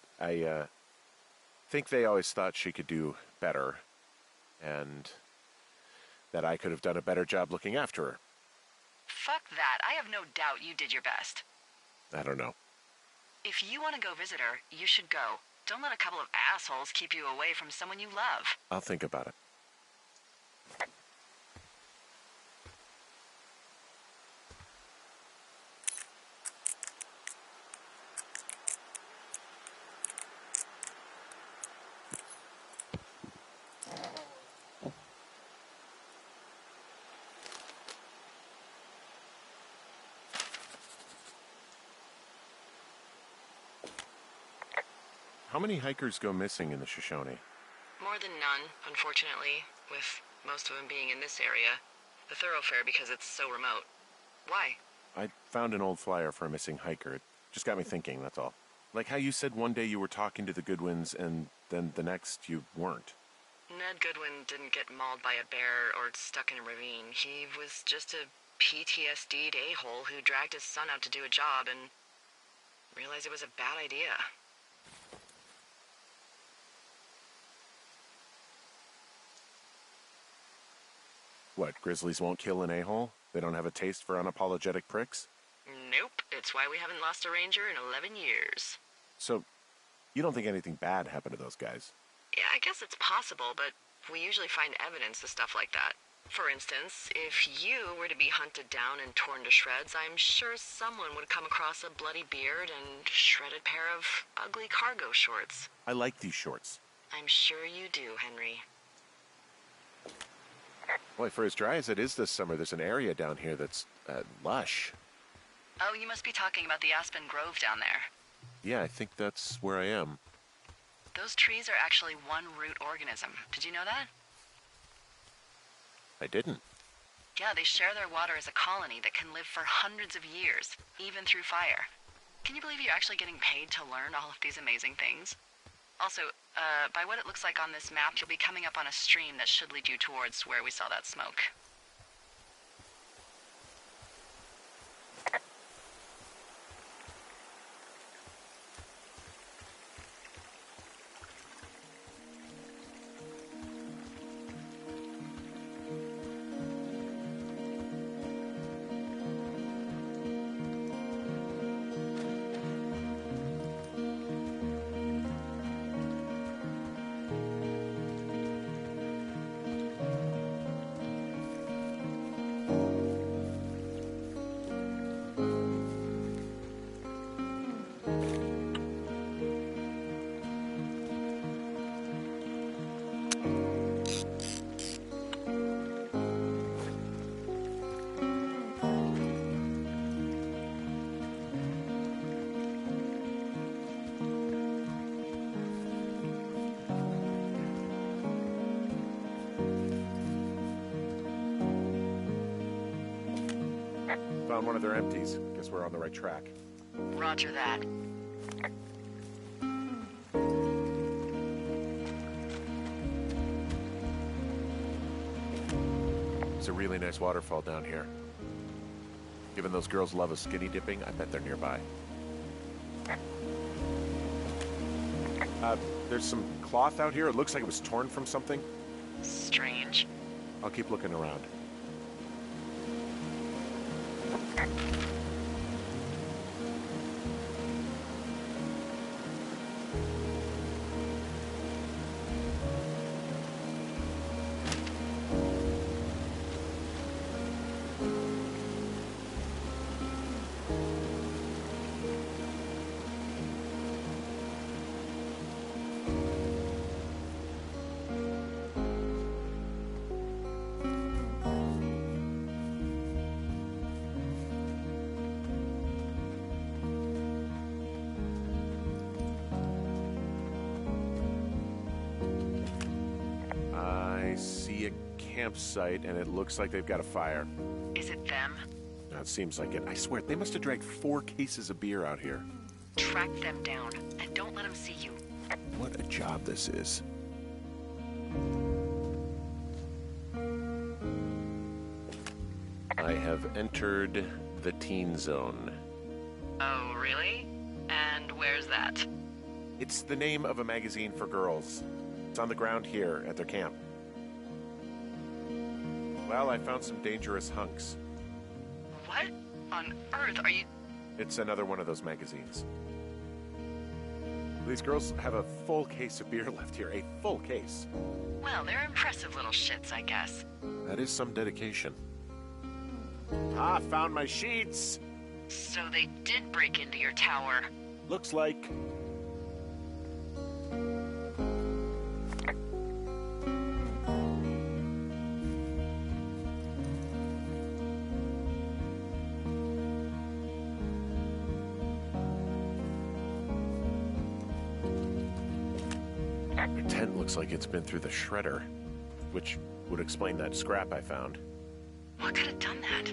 think they always thought she could do better, and that I could have done a better job looking after her. Fuck that. I have no doubt you did your best. I don't know. If you want to go visit her, you should go. Don't let a couple of assholes keep you away from someone you love. I'll think about it. How many hikers go missing in the Shoshone? More than none, unfortunately, with most of them being in this area. The thoroughfare because it's so remote. Why? I found an old flyer for a missing hiker. It just got me thinking, that's all. Like how you said one day you were talking to the Goodwins and then the next you weren't. Ned Goodwin didn't get mauled by a bear or stuck in a ravine. He was just a PTSD'd a-hole who dragged his son out to do a job and realized it was a bad idea. What, grizzlies won't kill an a-hole? They don't have a taste for unapologetic pricks? Nope, it's why we haven't lost a ranger in 11 years. So, you don't think anything bad happened to those guys? Yeah, I guess it's possible, but we usually find evidence of stuff like that. For instance, if you were to be hunted down and torn to shreds, I'm sure someone would come across a bloody beard and shredded pair of ugly cargo shorts. I like these shorts. I'm sure you do, Henry. Boy, for as dry as it is this summer, there's an area down here that's lush. Oh, you must be talking about the Aspen Grove down there. Yeah, I think that's where I am. Those trees are actually one root organism. Did you know that? I didn't. Yeah, they share their water as a colony that can live for hundreds of years, even through fire. Can you believe you're actually getting paid to learn all of these amazing things? Also, by what it looks like on this map, you'll be coming up on a stream that should lead you towards where we saw that smoke. Found one of their empties. Guess we're on the right track. Roger that. It's a really nice waterfall down here. Given those girls love a skinny dipping, I bet they're nearby. There's some cloth out here. It looks like it was torn from something. Strange. I'll keep looking around. I see a campsite, and it looks like they've got a fire. Is it them? No, it seems like it. I swear, they must have dragged 4 cases of beer out here. Track them down, and don't let them see you. What a job this is. I have entered the teen zone. Oh, really? And where's that? It's the name of a magazine for girls. It's on the ground here at their camp. Well, I found some dangerous hunks. What on earth are you... It's another one of those magazines. These girls have a full case of beer left here. A full case. Well, they're impressive little shits, I guess. That is some dedication. Ah, found my sheets! So they did break into your tower. Looks like... The tent looks like it's been through the shredder, which would explain that scrap I found. What could have done that?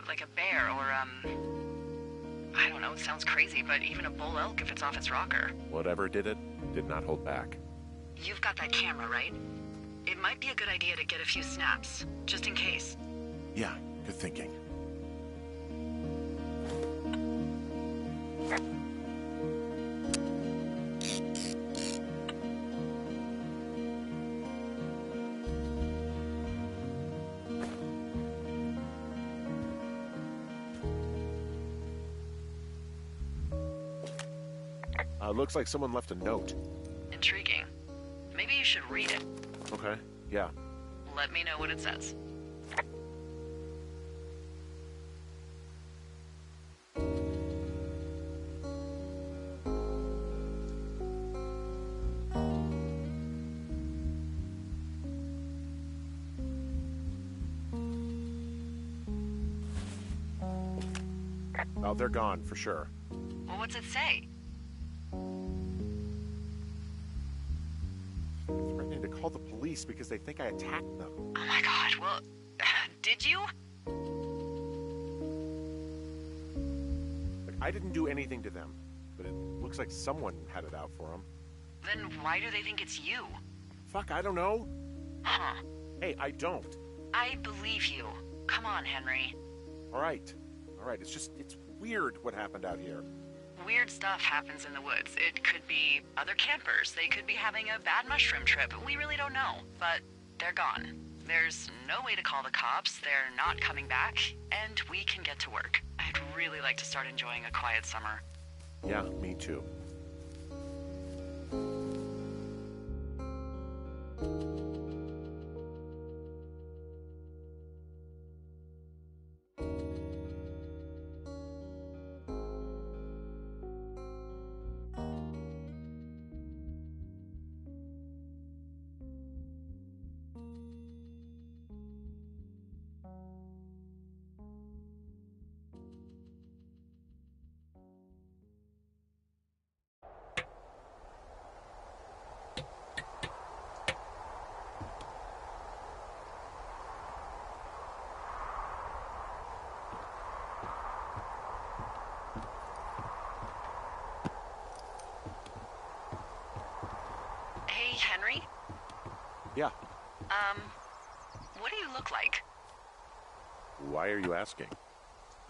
Like a bear or, I don't know, it sounds crazy, but even a bull elk if it's off its rocker. Whatever did it, did not hold back. You've got that camera, right? It might be a good idea to get a few snaps, just in case. Yeah, good thinking. Looks like someone left a note. Intriguing. Maybe you should read it. Okay, yeah. Let me know what it says. Oh, they're gone, for sure. Well, what's it say? Threatening to call the police because they think I attacked them. Oh my god, well, did you? Like, I didn't do anything to them, but it looks like someone had it out for them. Then why do they think it's you? Fuck, I don't know. Huh. Hey, I don't. I believe you. Come on, Henry. All right, it's weird what happened out here. Weird stuff happens in the woods. It could be other campers. They could be having a bad mushroom trip. We really don't know. But they're gone. There's no way to call the cops. They're not coming back. And we can get to work. I'd really like to start enjoying a quiet summer. Yeah, me too. Hey, Henry? Yeah. What do you look like? Why are you asking?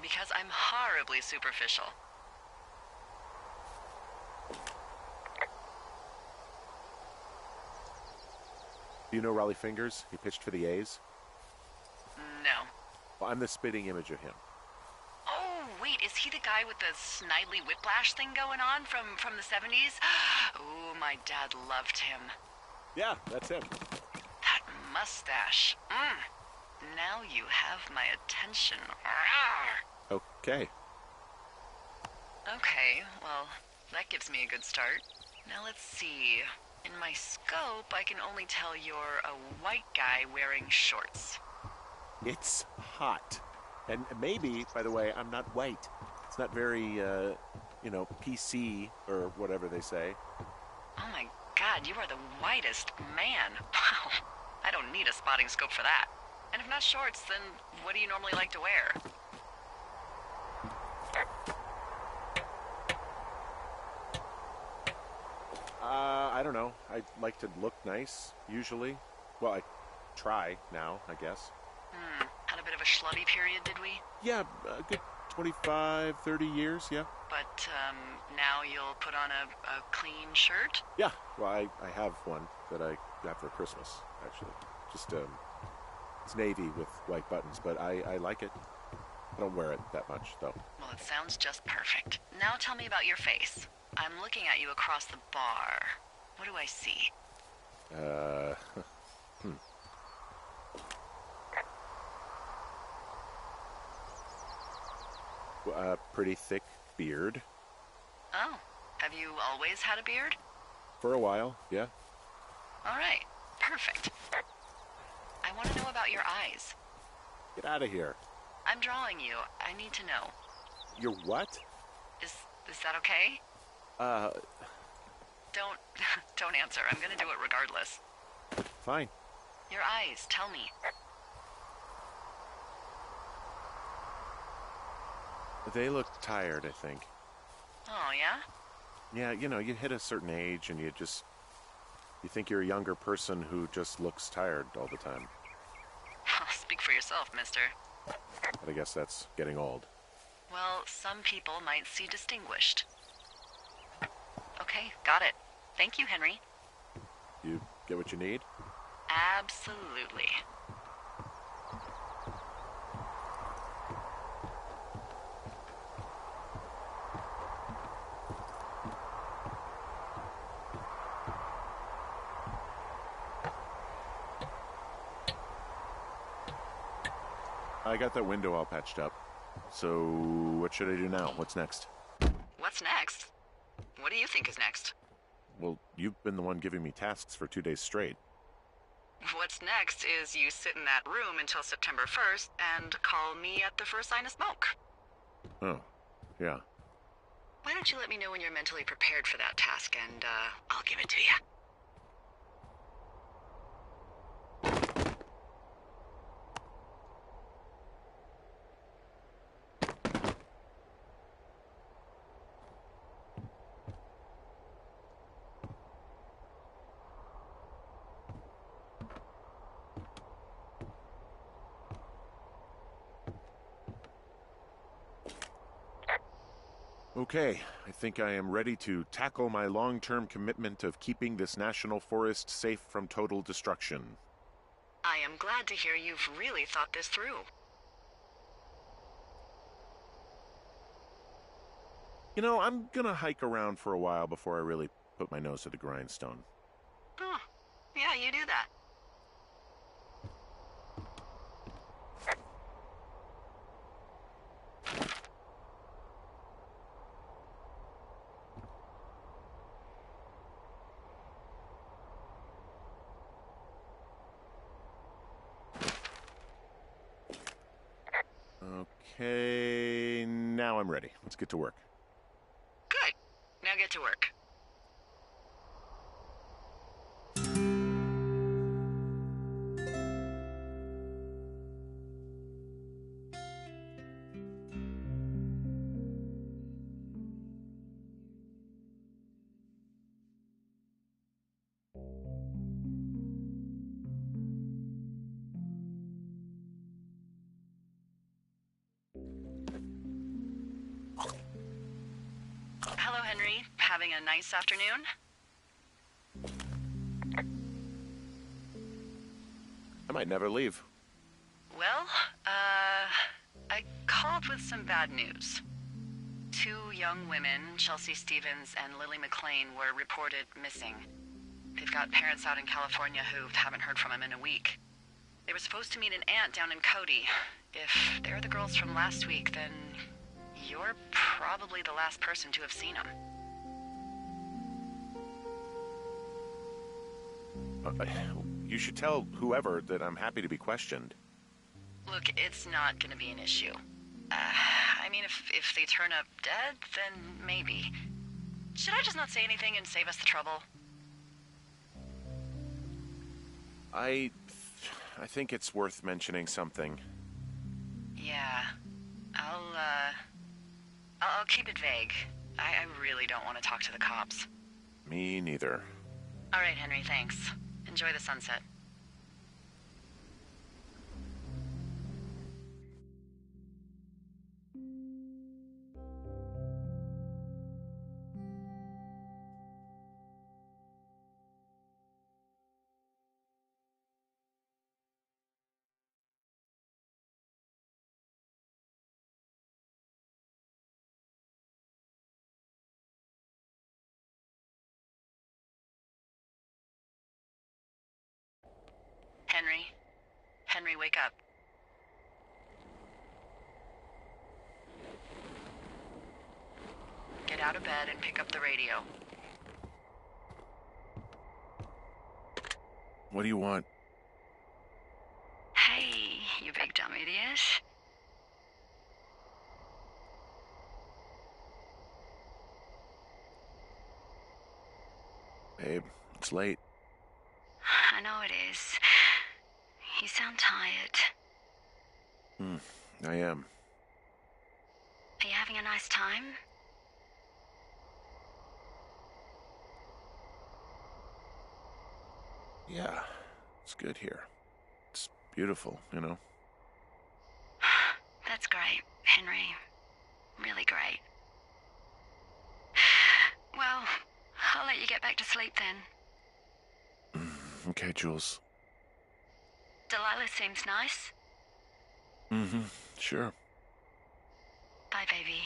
Because I'm horribly superficial. Do you know Raleigh Fingers? He pitched for the A's. No. Well, I'm the spitting image of him. Oh, wait, is he the guy with the snidely whiplash thing going on from the 70s? Ooh, my dad loved him. Yeah, that's him. That mustache. Now you have my attention. Okay. Okay, well, that gives me a good start. Now let's see. In my scope, I can only tell you're a white guy wearing shorts. It's hot. And maybe, by the way, I'm not white. It's not very, PC or whatever they say. Oh my god, you are the whitest man. Wow. I don't need a spotting scope for that. And if not shorts, then what do you normally like to wear? I don't know. I like to look nice, usually. Well, I try now, I guess. Had a bit of a schlubby period, did we? Yeah, a good 25, 30 years, yeah. But, now you'll put on a clean shirt? Yeah, well, I have one that I got for Christmas, actually. Just, it's navy with white buttons, but I like it. I don't wear it that much, though. Well, it sounds just perfect. Now tell me about your face. I'm looking at you across the bar. What do I see? Pretty thick beard. Oh, have you always had a beard? For a while, yeah. All right, perfect. I want to know about your eyes. Get out of here. I'm drawing you. I need to know. You're what? Is that okay? Don't don't answer. I'm gonna do it regardless. Fine. Your eyes, tell me. They look tired, I think. Oh, yeah? Yeah, you hit a certain age and you think you're a younger person who just looks tired all the time. Speak for yourself, mister. But I guess that's getting old. Well, some people might see distinguished. Okay, got it. Thank you, Henry. You get what you need? Absolutely. I got that window all patched up. So, what should I do now? What's next? What's next? What do you think is next? Well, you've been the one giving me tasks for 2 days straight. What's next is you sit in that room until September 1st and call me at the first sign of smoke. Oh, yeah. Why don't you let me know when you're mentally prepared for that task and, I'll give it to you. Okay, I think I am ready to tackle my long-term commitment of keeping this national forest safe from total destruction. I am glad to hear you've really thought this through. I'm gonna hike around for a while before I really put my nose to the grindstone. Oh, yeah, you do that. Okay, now I'm ready. Let's get to work. Good. Now get to work. Hello, Henry. Having a nice afternoon? I might never leave. Well, I called with some bad news. 2 young women, Chelsea Stevens and Lily McLean, were reported missing. They've got parents out in California who haven't heard from them in a week. They were supposed to meet an aunt down in Cody. If they're the girls from last week, then you're probably the last person to have seen them. You should tell whoever that I'm happy to be questioned. Look, it's not gonna be an issue. I mean, if they turn up dead, then maybe. Should I just not say anything and save us the trouble? I think it's worth mentioning something. Yeah. I'll keep it vague. I really don't want to talk to the cops. Me neither. All right, Henry, thanks. Enjoy the sunset. Henry. Henry, wake up. Get out of bed and pick up the radio. What do you want? Hey, you big dumb idiot. Babe, it's late. I know it is. You sound tired. I am. Are you having a nice time? Yeah, it's good here. It's beautiful, you know? That's great, Henry. Really great. Well, I'll let you get back to sleep then. Okay, Jules. Delilah seems nice. Sure. Bye, baby.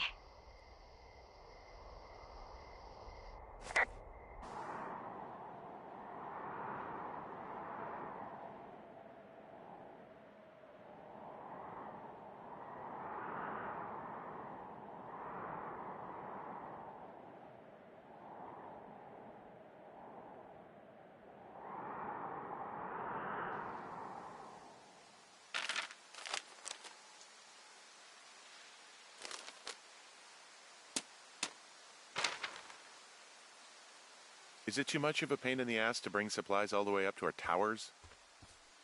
Is it too much of a pain in the ass to bring supplies all the way up to our towers?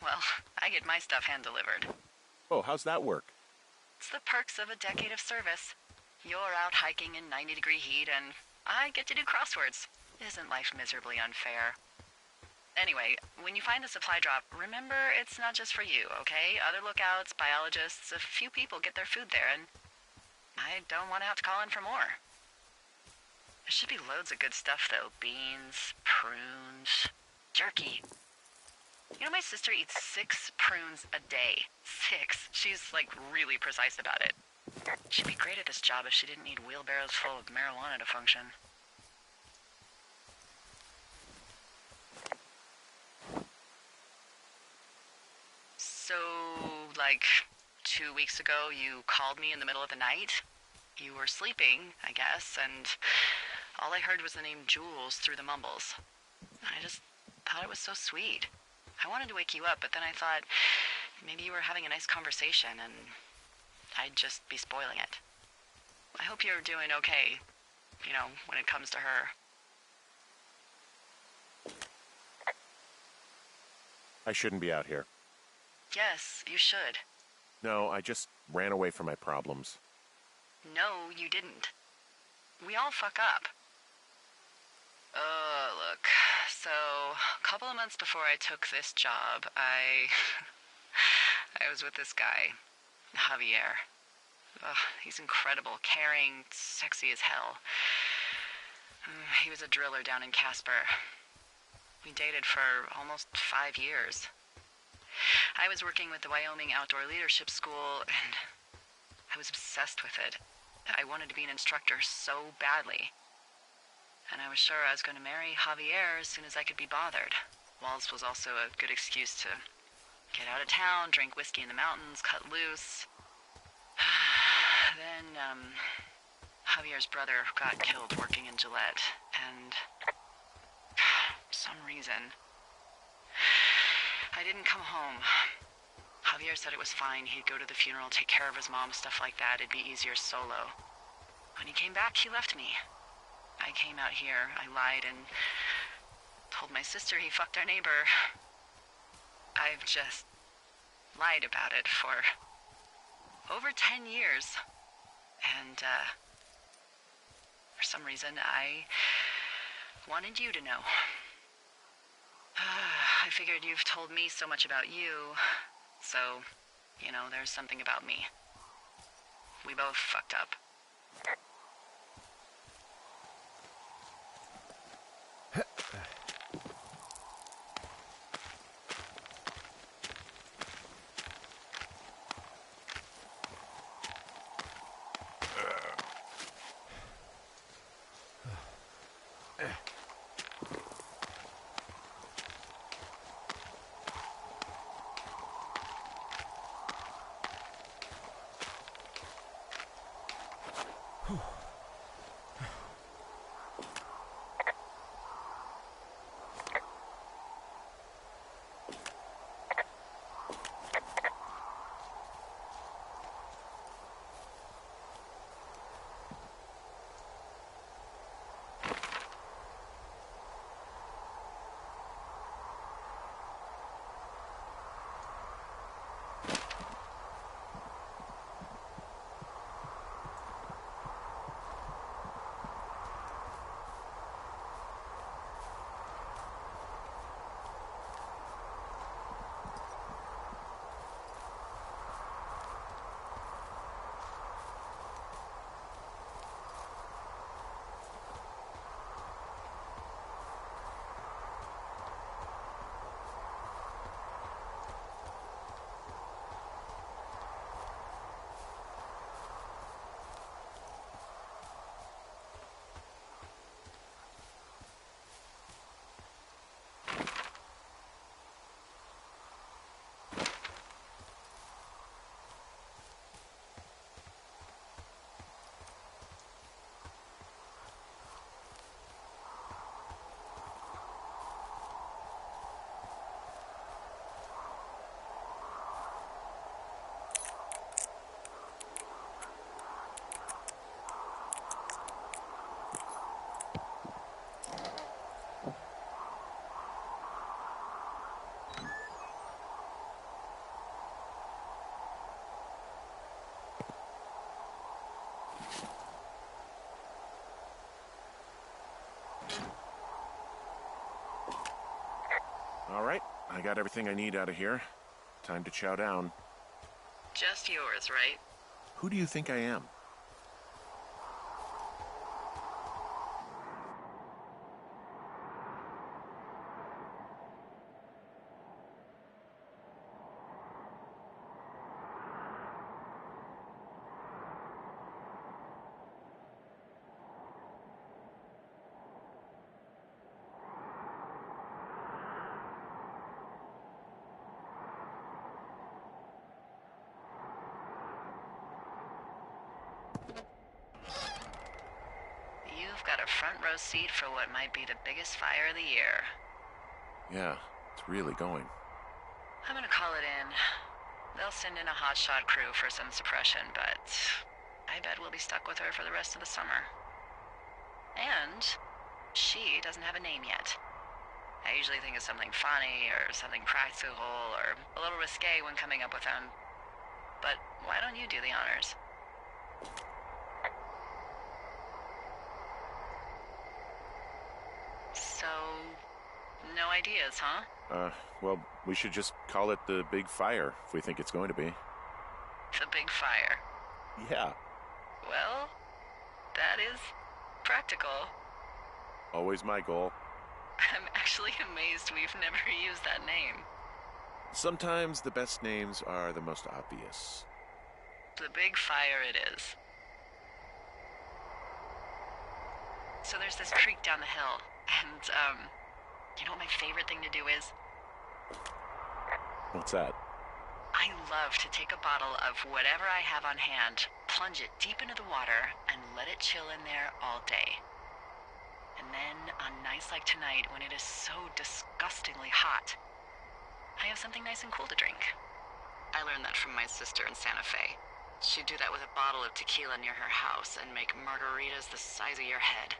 Well, I get my stuff hand-delivered. Oh, how's that work? It's the perks of a decade of service. You're out hiking in 90-degree heat, and I get to do crosswords. Isn't life miserably unfair? Anyway, when you find a supply drop, remember it's not just for you, okay? Other lookouts, biologists, a few people get their food there, and I don't want to have to call in for more. There should be loads of good stuff, though. Beans, prunes, jerky. You know, my sister eats 6 prunes a day. 6. She's, like, really precise about it. She'd be great at this job if she didn't need wheelbarrows full of marijuana to function. So, like, 2 weeks ago, you called me in the middle of the night? You were sleeping, I guess, and all I heard was the name Jules through the mumbles. I just thought it was so sweet. I wanted to wake you up, but then I thought maybe you were having a nice conversation and I'd just be spoiling it. I hope you're doing okay, you know, when it comes to her. I shouldn't be out here. Yes, you should. No, I just ran away from my problems. No, you didn't. We all fuck up. Look, so a couple of months before I took this job, I was with this guy, Javier. He's incredible, caring, sexy as hell. He was a driller down in Casper. We dated for almost 5 years. I was working with the Wyoming Outdoor Leadership School, and I was obsessed with it. I wanted to be an instructor so badly. And I was sure I was going to marry Javier as soon as I could be bothered. Walls was also a good excuse to get out of town, drink whiskey in the mountains, cut loose. Then, Javier's brother got killed working in Gillette, and for some reason, I didn't come home. Javier said it was fine. He'd go to the funeral, take care of his mom, stuff like that. It'd be easier solo. When he came back, he left me. I came out here, I lied, and told my sister he fucked our neighbor. I've just lied about it for over 10 years. And, for some reason, I wanted you to know. I figured you've told me so much about you, so, you know, there's something about me. We both fucked up. All right, I got everything I need out of here. Time to chow down. Just yours, right? Who do you think I am? You've got a front row seat for what might be the biggest fire of the year. Yeah, it's really going. I'm gonna call it in. They'll send in a hotshot crew for some suppression, but I bet we'll be stuck with her for the rest of the summer. And she doesn't have a name yet. I usually think of something funny or something practical or a little risque when coming up with them. But why don't you do the honors? So, no ideas, huh? Well, we should just call it the Big Fire if we think it's going to be. The Big Fire. Yeah, Well, that is practical. always my goal. I'm actually amazed we've never used that name. Sometimes the best names are the most obvious. The Big Fire it is. So there's this creek down the hill, and, you know what my favorite thing to do is? What's that? I love to take a bottle of whatever I have on hand, plunge it deep into the water, and let it chill in there all day. And then, on nights like tonight, when it is so disgustingly hot, I have something nice and cool to drink. I learned that from my sister in Santa Fe. She'd do that with a bottle of tequila near her house and make margaritas the size of your head.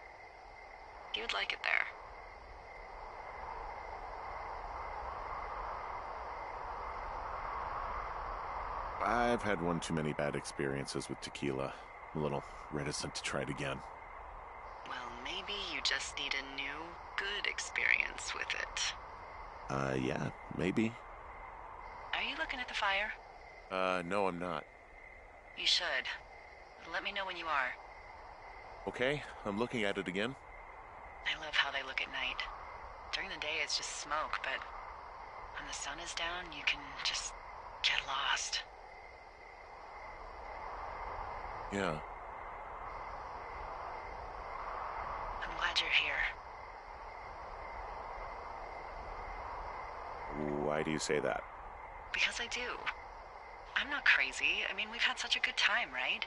You'd like it there. I've had one too many bad experiences with tequila. I'm a little reticent to try it again. Well, maybe you just need a new, good experience with it. Yeah, maybe. Are you looking at the fire? No, I'm not. You should. Let me know when you are. Okay, I'm looking at it again. I love how they look at night. During the day, it's just smoke, but when the sun is down, you can just get lost. Yeah. I'm glad you're here. Why do you say that? Because I do. I'm not crazy. I mean, we've had such a good time, right?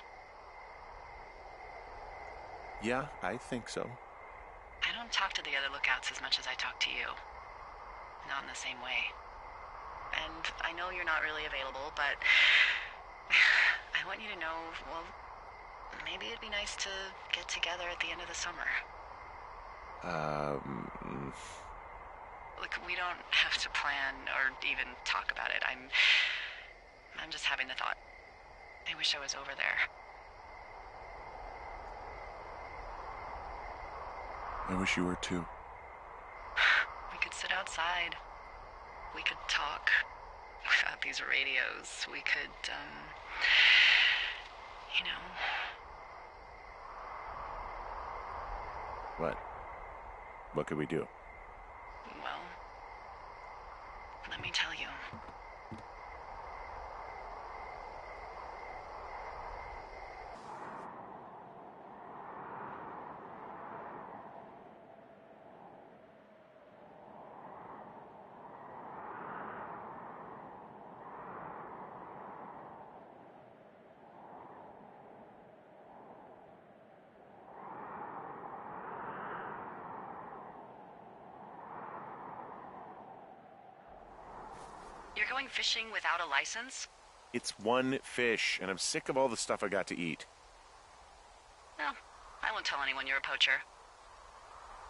Yeah, I think so. I don't talk to the other lookouts as much as I talk to you. Not in the same way. And I know you're not really available, but I want you to know, well, maybe it'd be nice to get together at the end of the summer. Look, we don't have to plan or even talk about it. I'm just having the thought. I wish I was over there. I wish you were too. We could sit outside. We could talk without these radios. We could, you know. What? What could we do? Well, let me tell you. You're going fishing without a license? It's one fish, and I'm sick of all the stuff I got to eat. No, I won't tell anyone you're a poacher.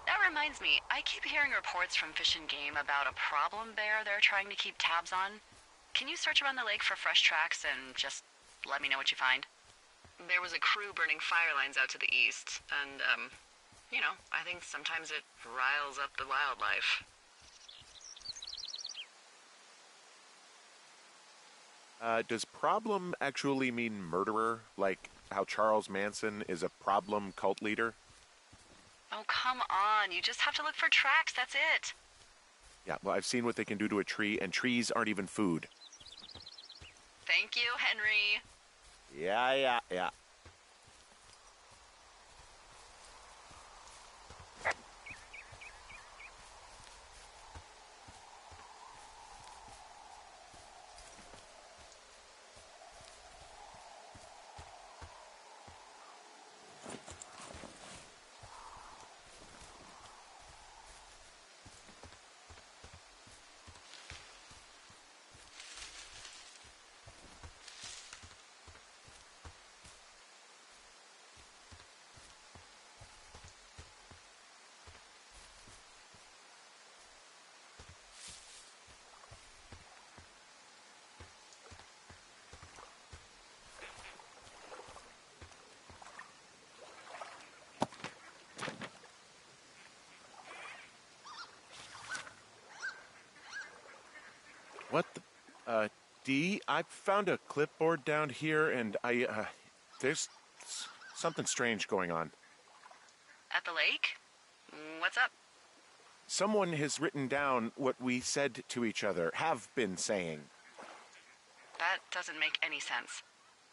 That reminds me, I keep hearing reports from Fish and Game about a problem bear they're trying to keep tabs on. Can you search around the lake for fresh tracks and just let me know what you find? There was a crew burning fire lines out to the east, and, you know, I think sometimes it riles up the wildlife. Does problem actually mean murderer? Like how Charles Manson is a problem cult leader? Oh, come on. You just have to look for tracks, that's it. Yeah, well, I've seen what they can do to a tree, and trees aren't even food. Thank you, Henry. Yeah. What the? D, I found a clipboard down here, and there's something strange going on. At the lake? What's up? Someone has written down what we said to each other, have been saying. That doesn't make any sense.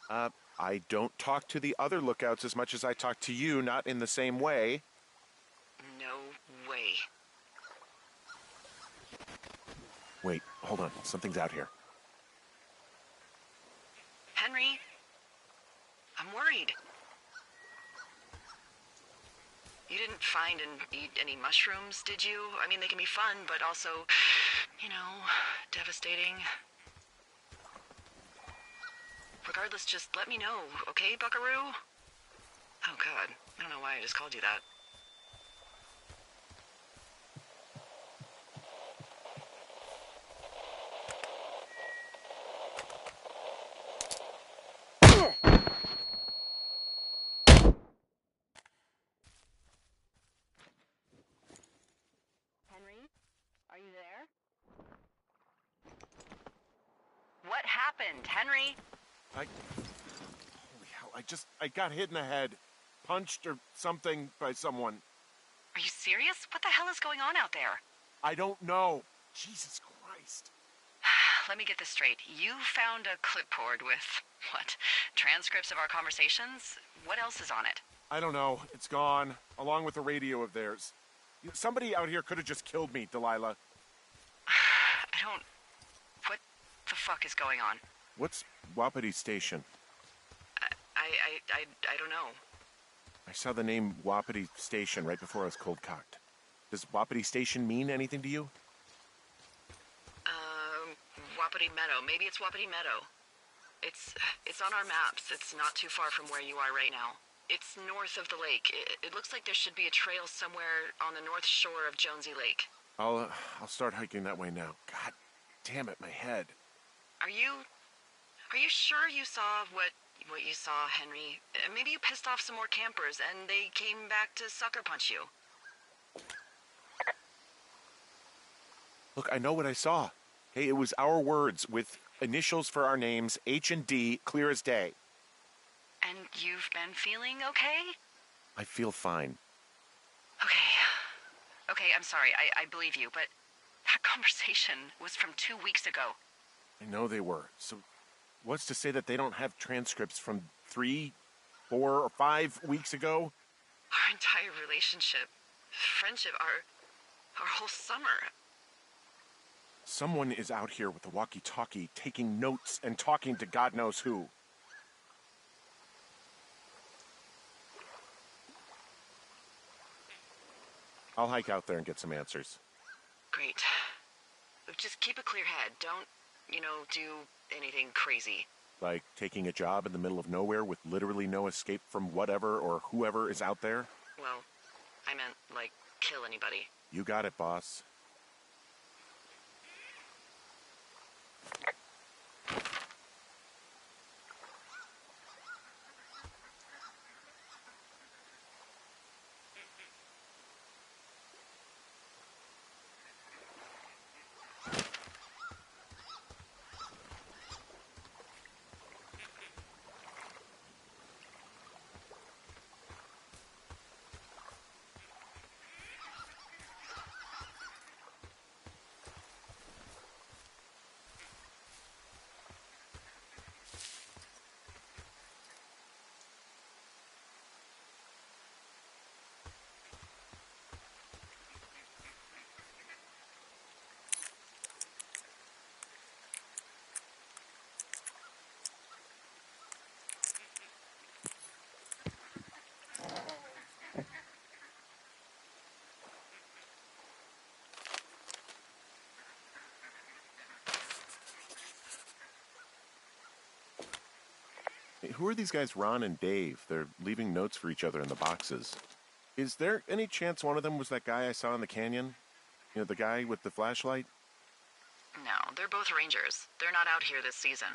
I don't talk to the other lookouts as much as I talk to you, not in the same way. No way. Wait, hold on. Something's out here. Henry? I'm worried. You didn't find and eat any mushrooms, did you? I mean, they can be fun, but also, devastating. Regardless, just let me know, okay, buckaroo? Oh, God. I don't know why I just called you that. Henry? Are you there? What happened, Henry? Holy hell, I got hit in the head. Punched or something by someone. Are you serious? What the hell is going on out there? I don't know. Jesus Christ. Let me get this straight. You found a clipboard with, what, transcripts of our conversations? What else is on it? I don't know. It's gone, along with the radio of theirs. Somebody out here could have just killed me, Delilah. What the fuck is going on? What's Wapiti Station? I don't know. I saw the name Wapiti Station right before I was cold cocked. Does Wapiti Station mean anything to you? Wapiti Meadow. Maybe it's Wapiti Meadow. It's on our maps. It's not too far from where you are right now. It's north of the lake. It looks like there should be a trail somewhere on the north shore of Jonesy Lake. I'll start hiking that way now. God damn it, my head. Are you sure you saw what you saw, Henry? Maybe you pissed off some more campers and they came back to sucker punch you. Look, I know what I saw. Hey, it was our words with initials for our names, H and D, clear as day. And you've been feeling okay? I feel fine. Okay, I'm sorry. I believe you, but that conversation was from 2 weeks ago. I know they were. So what's to say that they don't have transcripts from 3, 4, or 5 weeks ago? Our entire relationship, friendship, our whole summer. Someone is out here with a walkie-talkie taking notes and talking to God knows who. I'll hike out there and get some answers. Great. Just keep a clear head. Don't, do anything crazy. Like taking a job in the middle of nowhere with literally no escape from whatever or whoever is out there? Well, I meant, kill anybody. You got it, boss. Hey, who are these guys, Ron and Dave? They're leaving notes for each other in the boxes. Is there any chance one of them was that guy I saw in the canyon? You know, the guy with the flashlight? No, they're both rangers. They're not out here this season.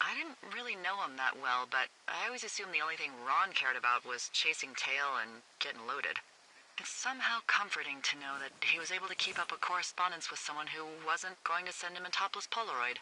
I didn't really know him that well, but I always assumed the only thing Ron cared about was chasing tail and getting loaded. It's somehow comforting to know that he was able to keep up a correspondence with someone who wasn't going to send him a topless Polaroid.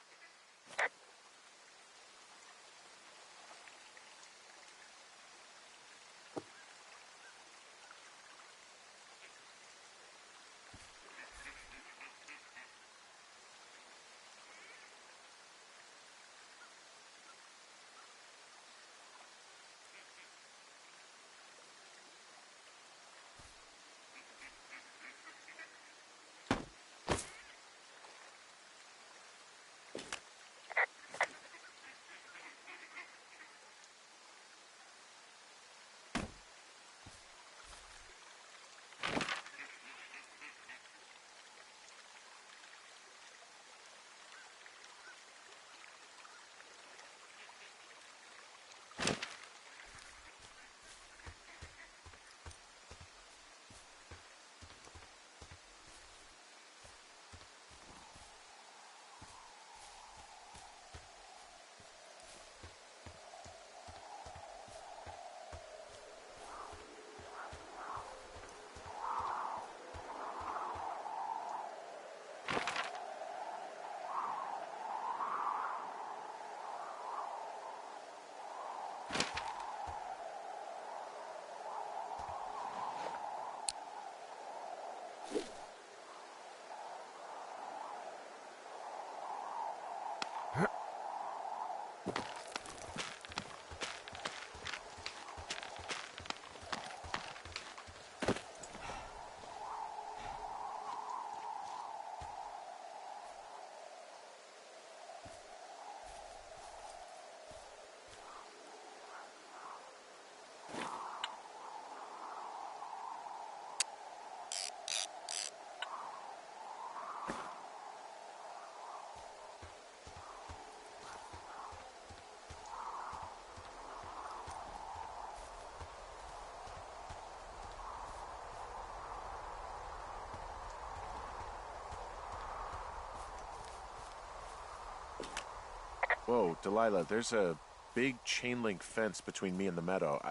Whoa, Delilah, there's a big chain link fence between me and the meadow.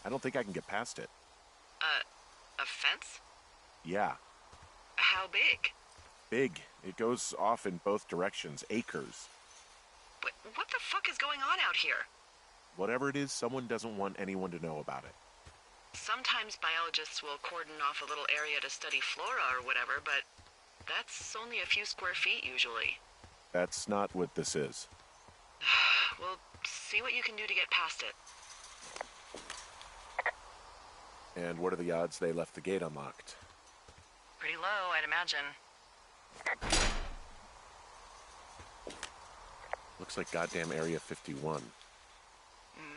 I don't think I can get past it. A fence? Yeah, How big? big. It goes off in both directions, acres. What the fuck is going on out here? Whatever it is, someone doesn't want anyone to know about it. Sometimes biologists will cordon off a little area to study flora or whatever, but that's only a few square feet usually. That's not what this is. We'll see what you can do to get past it. And what are the odds they left the gate unlocked? Pretty low, I'd imagine. Looks like goddamn Area 51.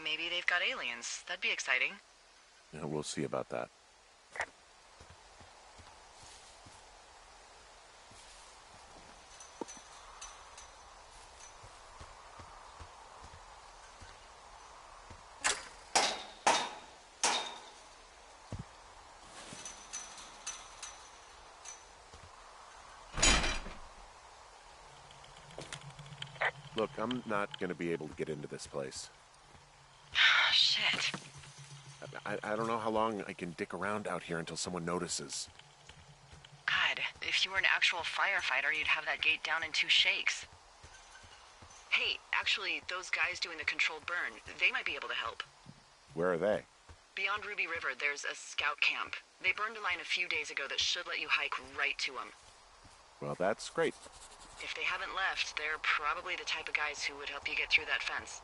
Maybe they've got aliens. That'd be exciting. Yeah, we'll see about that. Look, I'm not going to be able to get into this place. Shit. I don't know how long I can dick around out here until someone notices. God, if you were an actual firefighter, you'd have that gate down in 2 shakes. Hey, actually, those guys doing the controlled burn, they might be able to help. Where are they? Beyond Ruby River, there's a scout camp. They burned a line a few days ago that should let you hike right to them. Well, that's great. If they haven't left, they're probably the type of guys who would help you get through that fence.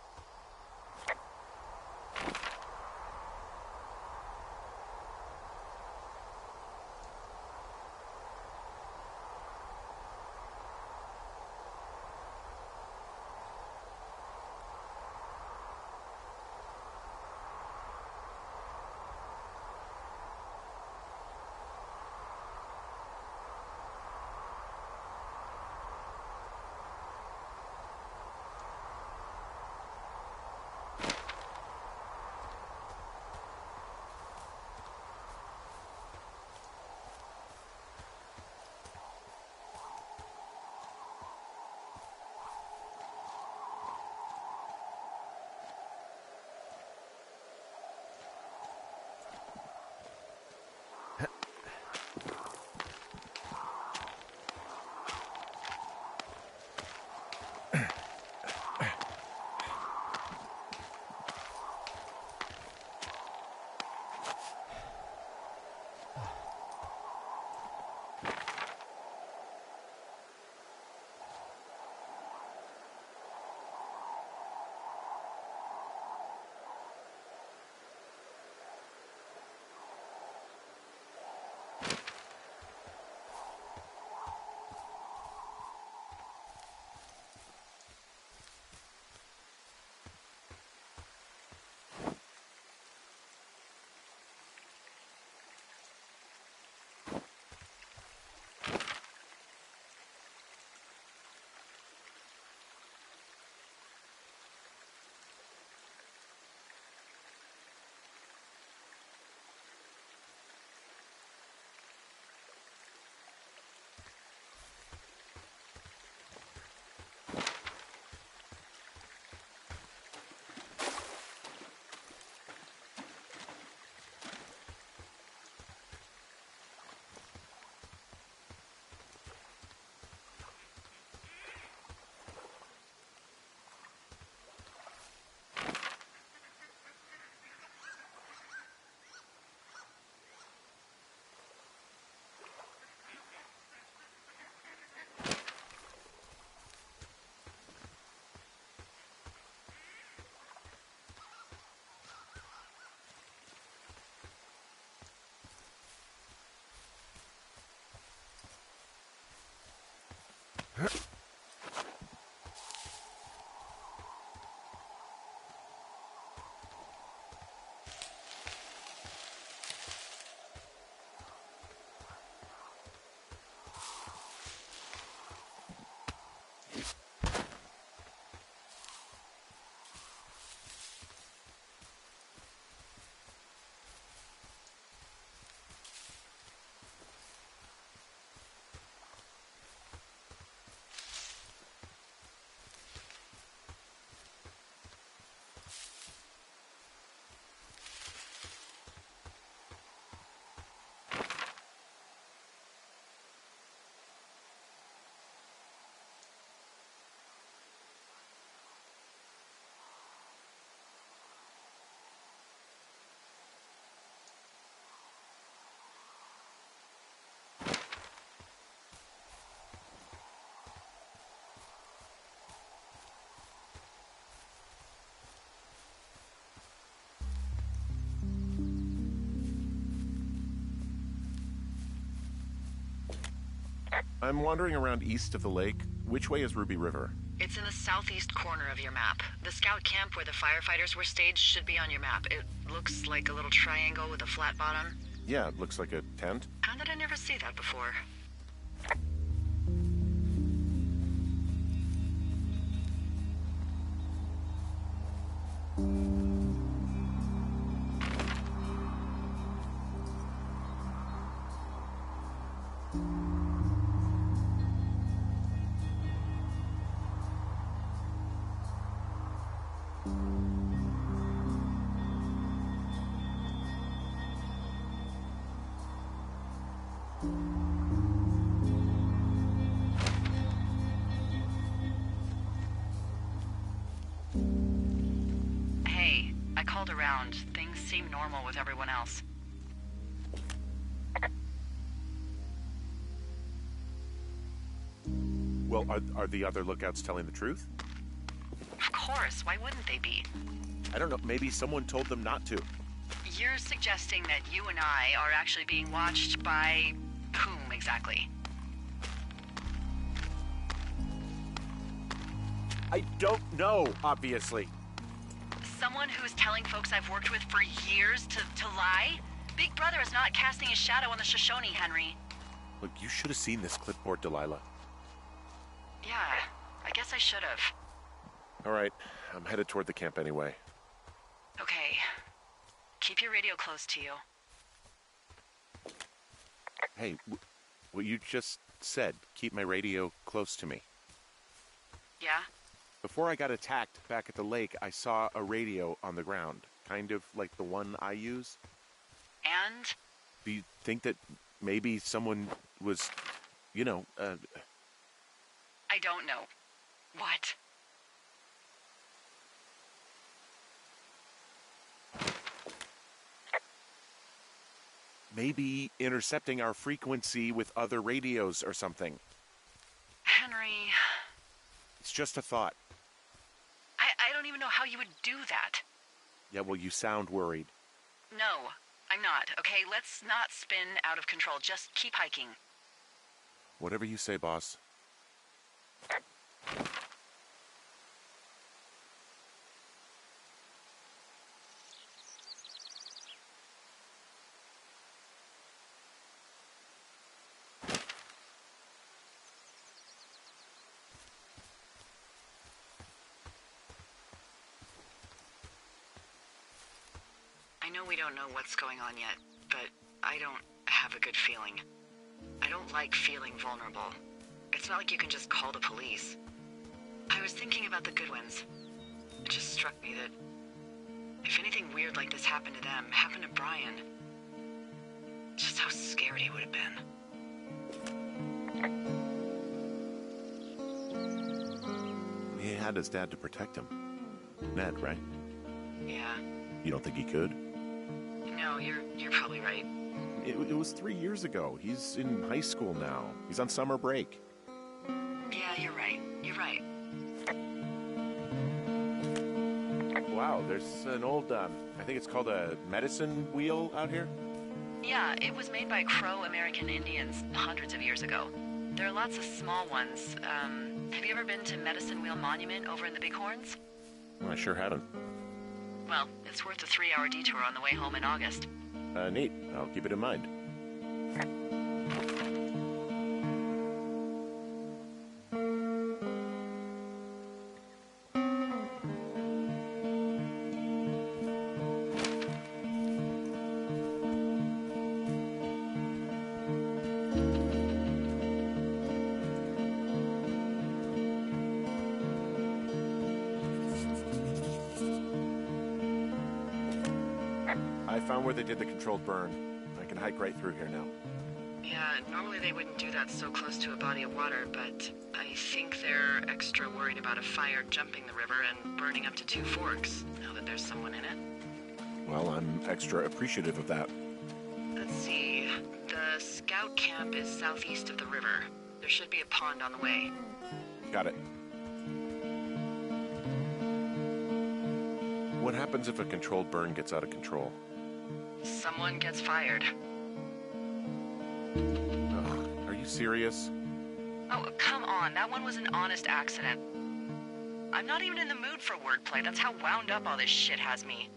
I'm wandering around east of the lake. Which way is Ruby River? It's in the southeast corner of your map. The scout camp where the firefighters were staged should be on your map. It looks like a little triangle with a flat bottom. Yeah, it looks like a tent. How did I never see that before? Hey, I called around. Things seem normal with everyone else. Well, are the other lookouts telling the truth? Of course, why wouldn't they be? I don't know, maybe someone told them not to. You're suggesting that you and I are actually being watched by whom exactly? I don't know, obviously. Someone who's telling folks I've worked with for years to lie? Big Brother is not casting his shadow on the Shoshone, Henry. Look, you should have seen this clipboard, Delilah. Yeah, I guess I should have. All right, I'm headed toward the camp anyway. Okay. Keep your radio close to you. Hey, what you just said, keep my radio close to me. Yeah? Before I got attacked back at the lake, I saw a radio on the ground, kind of like the one I use. And? Do you think that maybe someone was, I don't know. What? maybe intercepting our frequency with other radios or something? Henry... It's just a thought. I don't even know how you would do that. Yeah, well, you sound worried. No, I'm not. Okay, let's not spin out of control. Just keep hiking. Whatever you say, boss. I know we don't know what's going on yet, but I don't have a good feeling. I don't like feeling vulnerable. It's not like you can just call the police. I was thinking about the Goodwins. It just struck me that if anything weird like this happened to them, happened to Brian, just how scary it would have been. He had his dad to protect him. Ned, right? Yeah. You don't think he could? No, you're probably right. It was 3 years ago. He's in high school now. He's on summer break. Yeah, you're right. You're right. Wow, there's an old, I think it's called a medicine wheel out here. Yeah, it was made by Crow American Indians hundreds of years ago. There are lots of small ones. Have you ever been to Medicine Wheel Monument over in the Bighorns? I sure haven't. Well, it's worth a 3-hour detour on the way home in August. Neat. I'll keep it in mind. I found where they did the controlled burn. I can hike right through here now. Yeah, normally they wouldn't do that so close to a body of water, but I think they're extra worried about a fire jumping the river and burning up to 2 forks, now that there's someone in it. Well, I'm extra appreciative of that. Let's see. The scout camp is southeast of the river. There should be a pond on the way. Got it. What happens if a controlled burn gets out of control? Someone gets fired. Ugh, are you serious? Oh, come on. That one was an honest accident. I'm not even in the mood for wordplay. That's how wound up all this shit has me.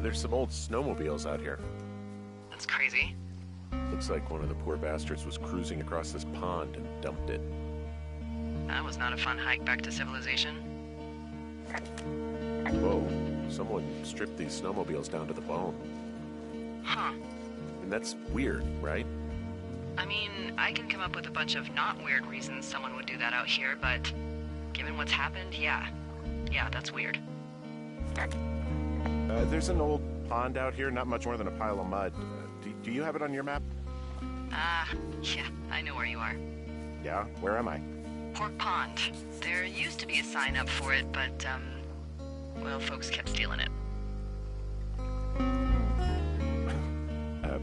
There's some old snowmobiles out here. That's crazy. Looks like one of the poor bastards was cruising across this pond and dumped it. That was not a fun hike back to civilization. Whoa, someone stripped these snowmobiles down to the bone. Huh. And that's weird, right? I mean, I can come up with a bunch of not weird reasons someone would do that out here, but given what's happened, yeah. Yeah, that's weird. There's an old pond out here, not much more than a pile of mud. Do you have it on your map? Yeah, I know where you are. Yeah? Where am I? Pork Pond. There used to be a sign up for it, but, well, folks kept stealing it.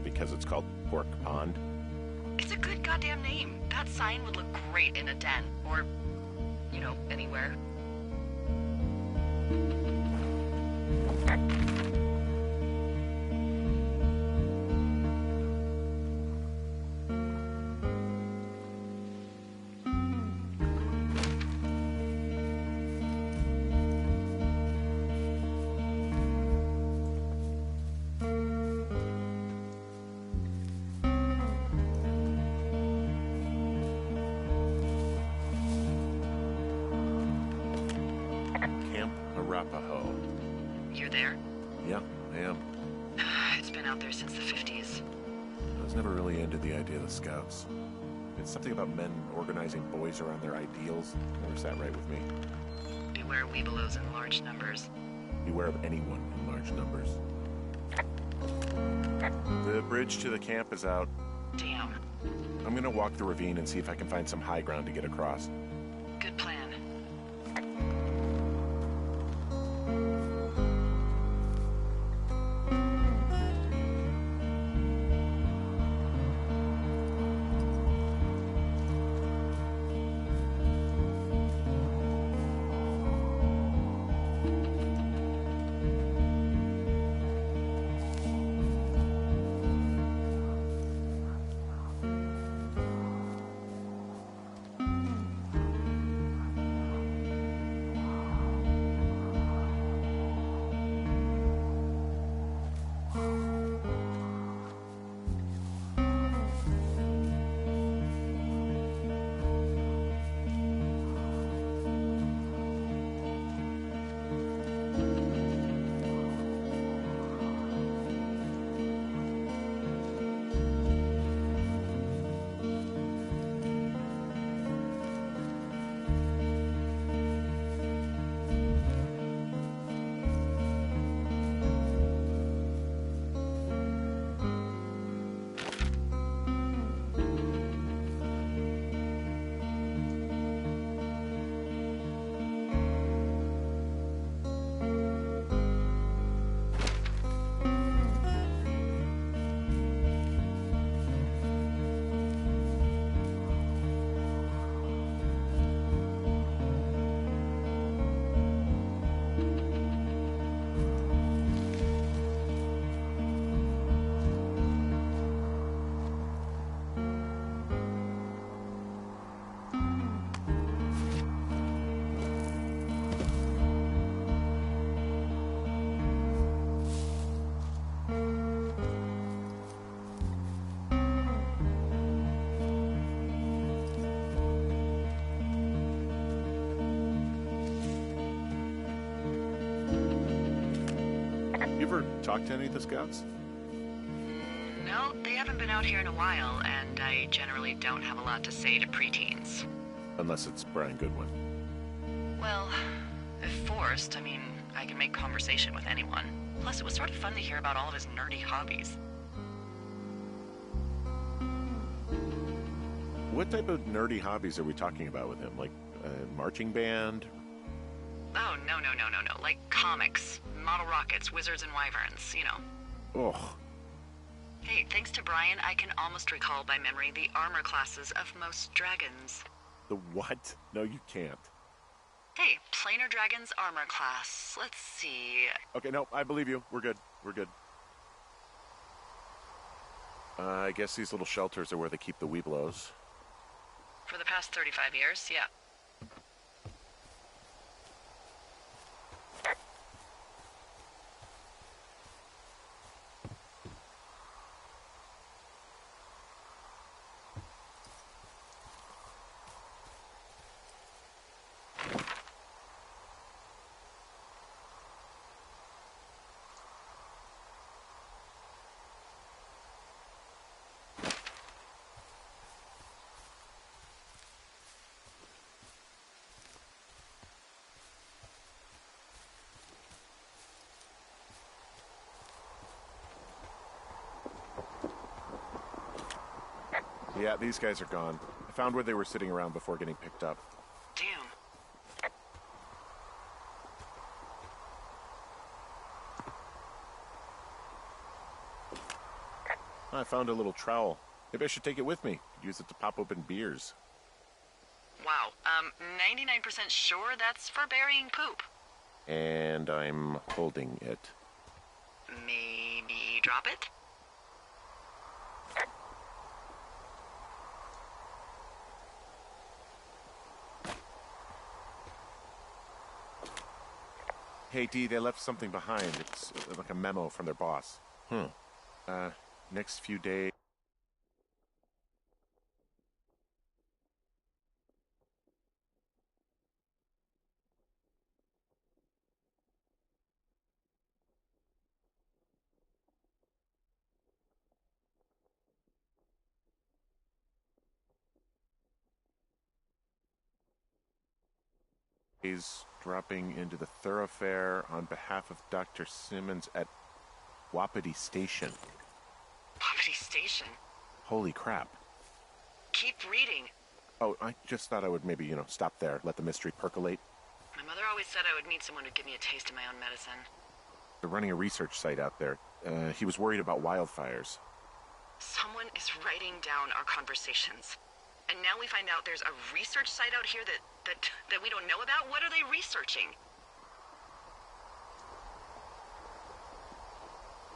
Because it's called Pork Pond? It's a good goddamn name. That sign would look great in a den, or, you know, anywhere. Arapaho. You're there? Yeah, I am. It's been out there since the 50s. I was never really into the idea of the Scouts. It's something about men organizing boys around their ideals. Never sat right with me. Beware weebelows in large numbers. Beware of anyone in large numbers. The bridge to the camp is out. Damn. I'm gonna walk the ravine and see if I can find some high ground to get across. Good plan. You ever talked to any of the Scouts? No, they haven't been out here in a while, and I generally don't have a lot to say to preteens. Unless it's Brian Goodwin. Well, if forced, I mean, I can make conversation with anyone. Plus, it was sort of fun to hear about all of his nerdy hobbies. What type of nerdy hobbies are we talking about with him? Like a marching band? Oh, no. Like comics, model rockets, wizards and wyverns, you know. Ugh. Hey, thanks to Brian, I can almost recall by memory the armor classes of most dragons. The what? No, you can't. Hey, planar dragon's armor class. Let's see. Okay, no, I believe you. We're good. We're good. I guess these little shelters are where they keep the weebelows. For the past 35 years, yeah. Yeah, these guys are gone. I found where they were sitting around before getting picked up. Damn. I found a little trowel. Maybe I should take it with me. Could use it to pop open beers. Wow. 99% sure that's for burying poop. And I'm holding it. Maybe drop it? Hey, Dee, they left something behind. It's like a memo from their boss. Next few days... He's dropping into the thoroughfare on behalf of Dr. Simmons at Wapiti Station. Poverty Station? Holy crap. Keep reading. Oh, I just thought I would maybe, stop there, let the mystery percolate. My mother always said I would meet someone who'd give me a taste of my own medicine. They're running a research site out there. He was worried about wildfires. Someone is writing down our conversations. And now we find out there's a research site out here that we don't know about? What are they researching?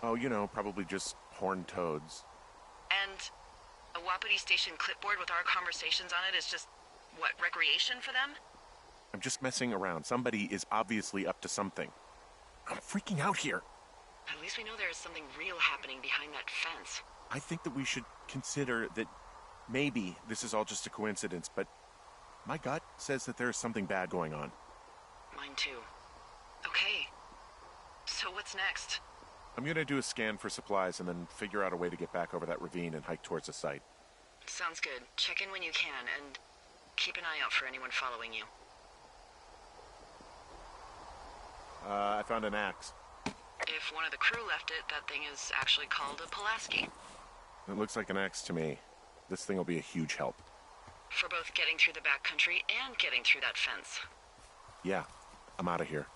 Oh, probably just horned toads. And a Wapiti Station clipboard with our conversations on it is just, what, recreation for them? I'm just messing around. Somebody is obviously up to something. I'm freaking out here. At least we know there is something real happening behind that fence. I think that we should consider that maybe this is all just a coincidence, but my gut says that there is something bad going on. Mine too. Okay. So what's next? I'm gonna do a scan for supplies and then figure out a way to get back over that ravine and hike towards the site. Sounds good. Check in when you can, and keep an eye out for anyone following you. I found an axe. If one of the crew left it, that thing is actually called a Pulaski. It looks like an axe to me. This thing will be a huge help. For both getting through the backcountry and getting through that fence. Yeah, I'm out of here.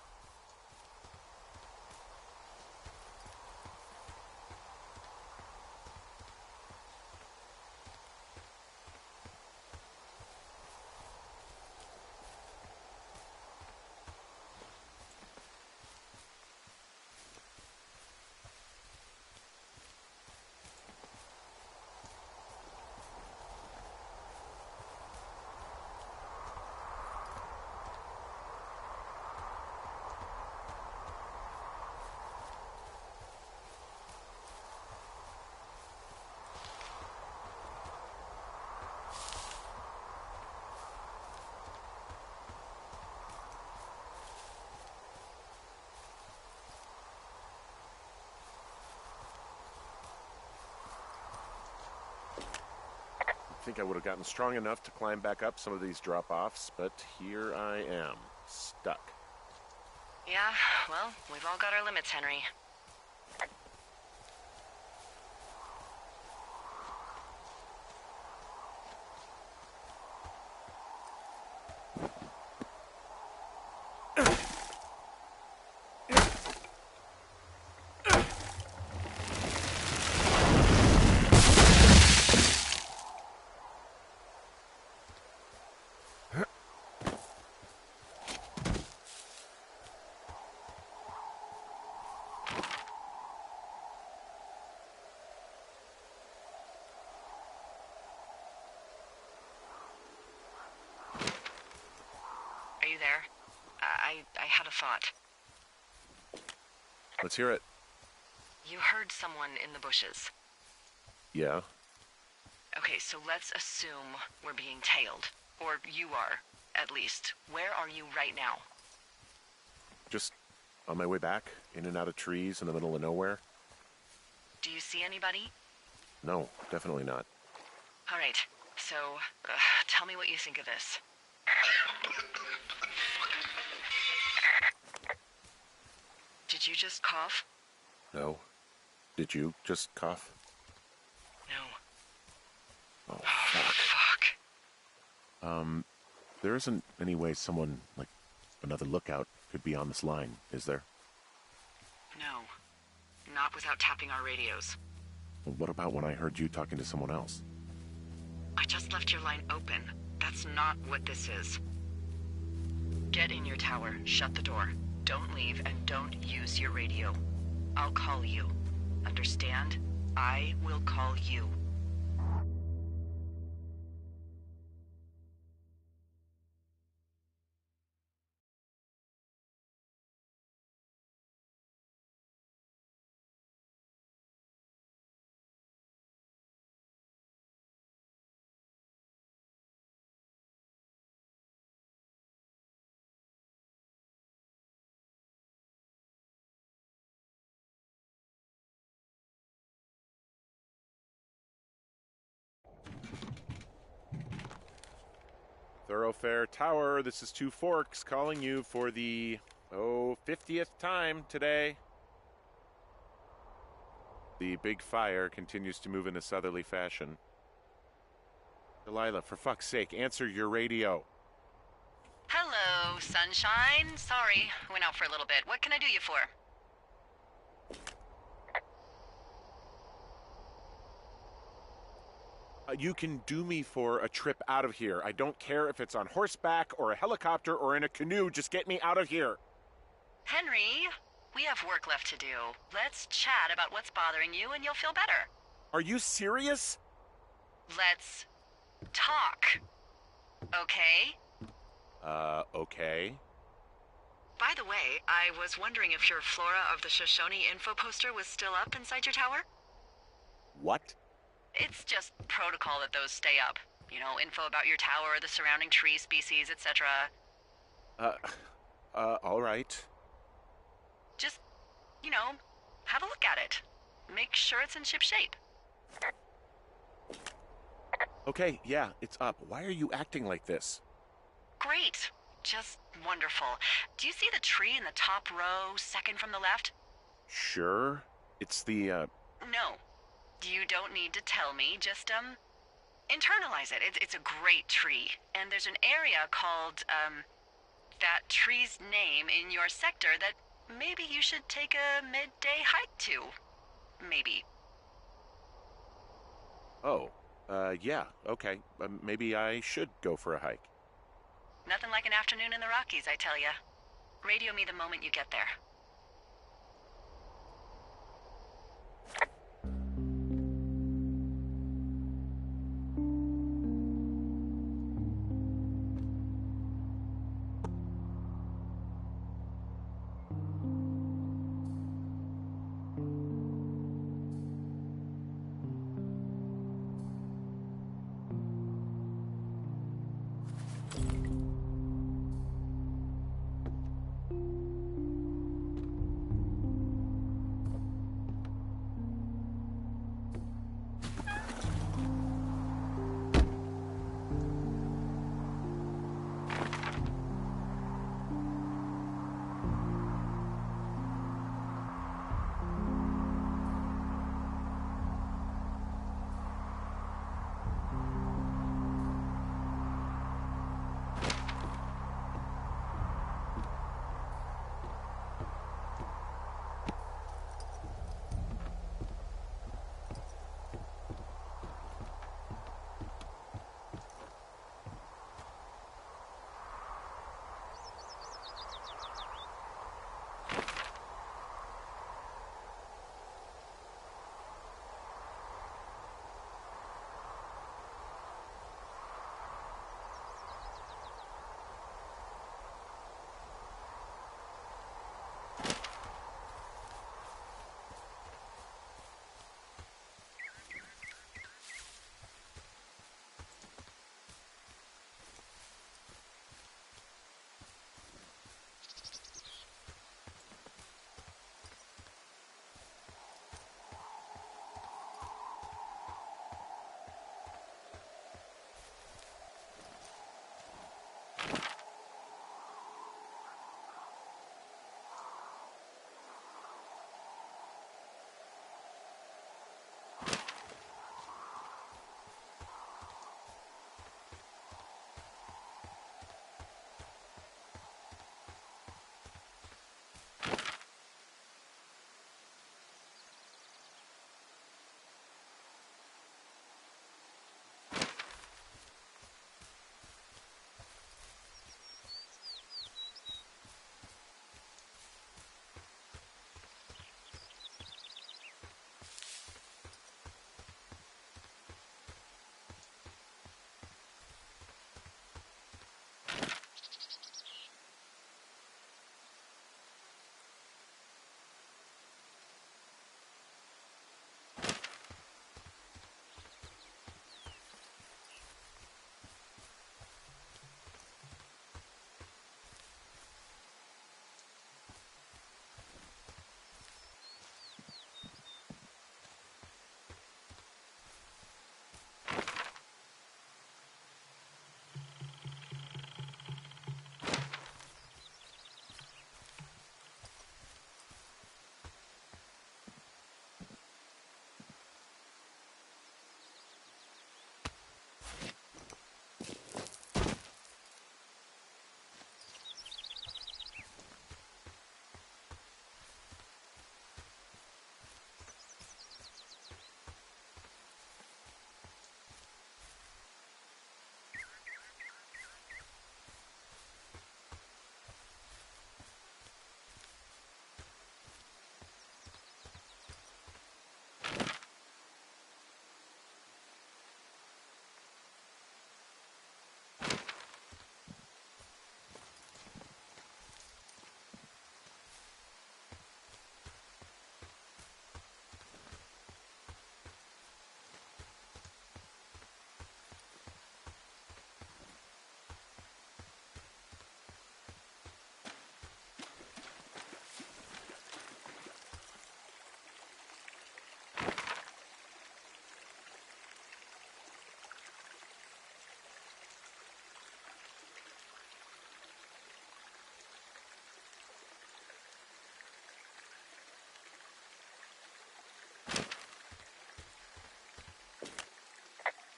I think I would have gotten strong enough to climb back up some of these drop-offs, but here I am, stuck. Yeah, well, we've all got our limits, Henry. Are you there? I had a thought. Let's hear it. You heard someone in the bushes. Yeah? Okay, so let's assume we're being tailed. Or you are, at least. Where are you right now? Just on my way back, in and out of trees in the middle of nowhere. Do you see anybody? No, definitely not. All right, so tell me what you think of this. Did you just cough? No. Did you just cough? No. Oh, fuck. Fuck. There isn't any way someone, like another lookout, could be on this line, is there? No. Not without tapping our radios. Well, what about when I heard you talking to someone else? I just left your line open. That's not what this is. Get in your tower, shut the door. Don't leave, and don't use your radio. I'll call you. Understand? I will call you. Thoroughfare Tower, this is Two Forks calling you for the, 50th time today. The big fire continues to move in a southerly fashion. Delilah, for fuck's sake, answer your radio. Hello, sunshine. Sorry, went out for a little bit. What can I do you for? You can do me for a trip out of here. I don't care if it's on horseback or a helicopter or in a canoe. Just get me out of here. Henry, we have work left to do. Let's chat about what's bothering you and you'll feel better. Are you serious? Let's talk. Okay? Okay. By the way, I was wondering if your Flora of the Shoshone info poster was still up inside your tower? What? It's just protocol that those stay up. You know, info about your tower, the surrounding tree species, etc. All right. Just, you know, have a look at it. Make sure it's in ship shape. Okay, yeah, it's up. Why are you acting like this? Great. Just wonderful. Do you see the tree in the top row, second from the left? Sure. It's the, No. You don't need to tell me. Just, internalize it. It's a great tree. And there's an area called, that tree's name in your sector that maybe you should take a midday hike to. Maybe. Oh, yeah, okay. Maybe I should go for a hike. Nothing like an afternoon in the Rockies, I tell ya. Radio me the moment you get there.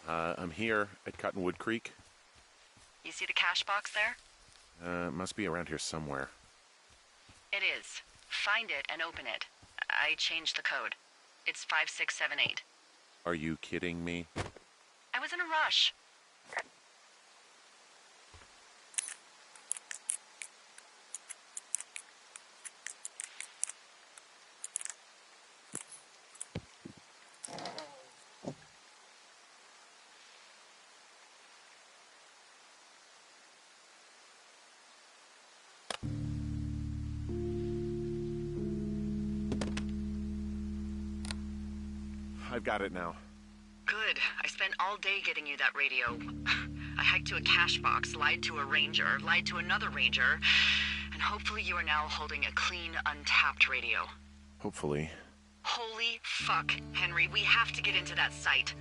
I'm here at Cottonwood Creek. You see the cash box there? It must be around here somewhere. It is. Find it and open it. I changed the code. It's 5678. Are you kidding me? I was in a rush. I've got it now. Good. I spent all day getting you that radio. I hiked to a cash box, lied to a ranger, lied to another ranger, and hopefully you are now holding a clean, untapped radio. Hopefully. Holy fuck, Henry. We have to get into that site.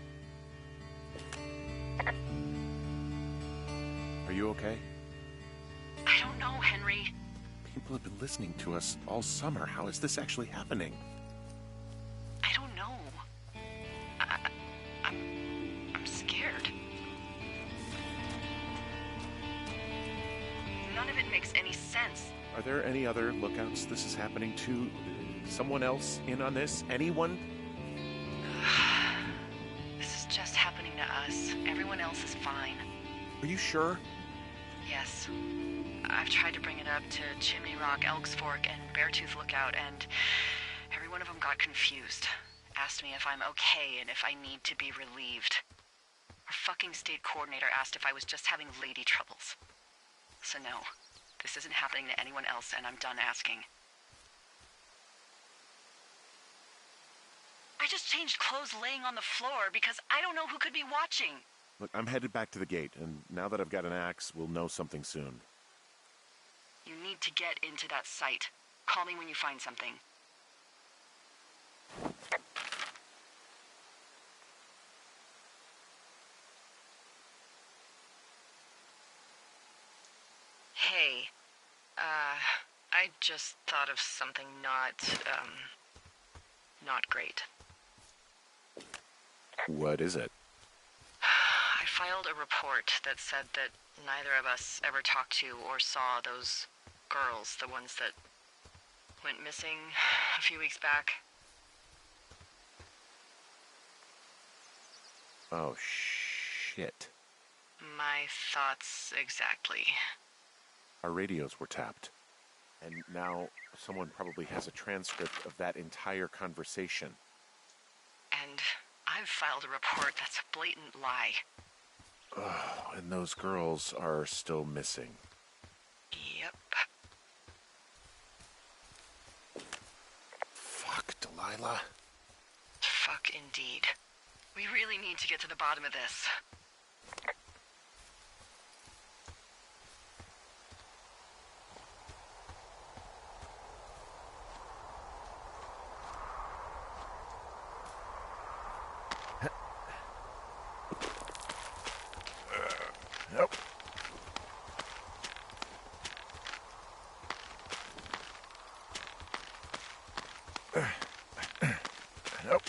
Are you okay? I don't know, Henry. People have been listening to us all summer. How is this actually happening? I don't know. I'm scared. None of it makes any sense. Are there any other lookouts this is happening to? Someone else in on this? Anyone? This is just happening to us. Everyone else is fine. Are you sure? Yes. I've tried to bring it up to Chimney Rock, Elks Fork, and Beartooth Lookout, and every one of them got confused. Asked me if I'm okay and if I need to be relieved. Our fucking state coordinator asked if I was just having lady troubles. So no, this isn't happening to anyone else, and I'm done asking. I just changed clothes laying on the floor because I don't know who could be watching. Look, I'm headed back to the gate, and now that I've got an axe, we'll know something soon. You need to get into that site. Call me when you find something. Hey, I just thought of something not great. What is it? I filed a report that said that neither of us ever talked to or saw those girls, the ones that went missing a few weeks back. Oh, shit. My thoughts exactly. Our radios were tapped. And now someone probably has a transcript of that entire conversation. And I've filed a report that's a blatant lie. Oh, and those girls are still missing. Yep. Fuck, Delilah. Fuck indeed. We really need to get to the bottom of this. Nope. Nope.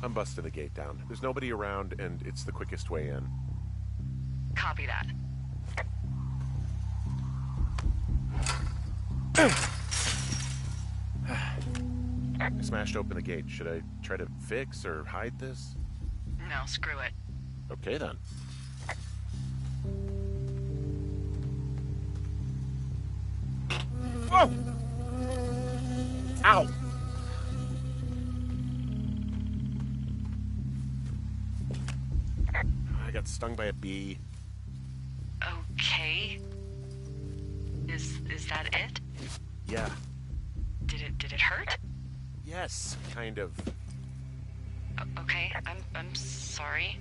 I'm busting the gate down. There's nobody around, and it's the quickest way in. Copy that. I smashed open the gate. Should I try to fix or hide this? No, screw it. Okay, then. Whoa! Ow! I got stung by a bee. Okay. Is that it? Yeah. Did it hurt? Yes, kind of. Okay, I'm sorry.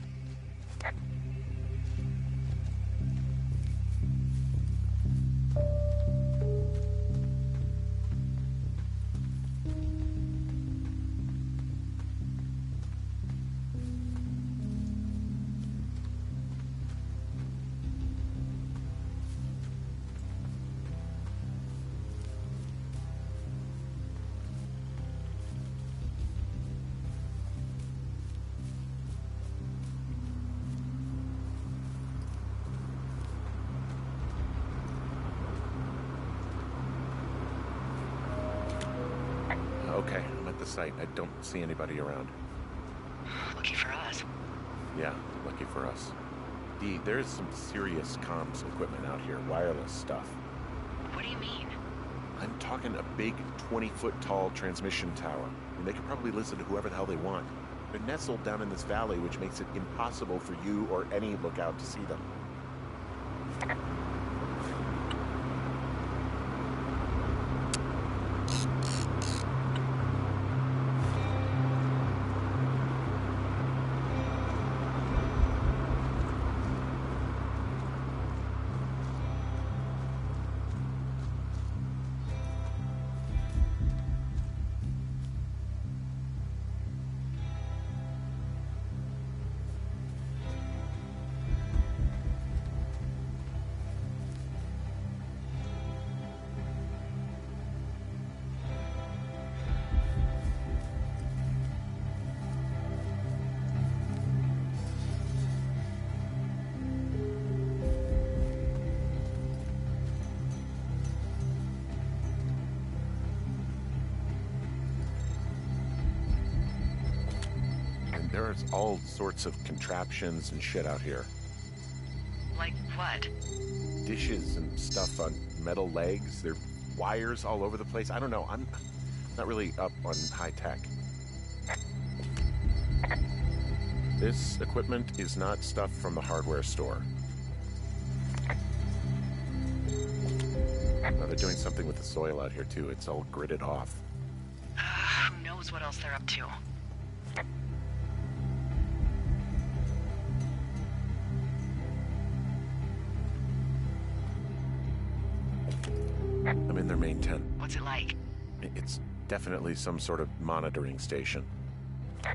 Okay, I'm at the site. I don't see anybody around. Lucky for us. Yeah, lucky for us. Dee, there's some serious comms equipment out here, wireless stuff. What do you mean? I'm talking a big 20-foot tall transmission tower. And they can probably listen to whoever the hell they want. They're nestled down in this valley, which makes it impossible for you or any lookout to see them. There's all sorts of contraptions and shit out here. Like what? Dishes and stuff on metal legs. There are wires all over the place. I don't know. I'm not really up on high tech. This equipment is not stuff from the hardware store. Now they're doing something with the soil out here, too. It's all gridded off. Who knows what else they're up to? I'm in their main tent. What's it like? It's definitely some sort of monitoring station. The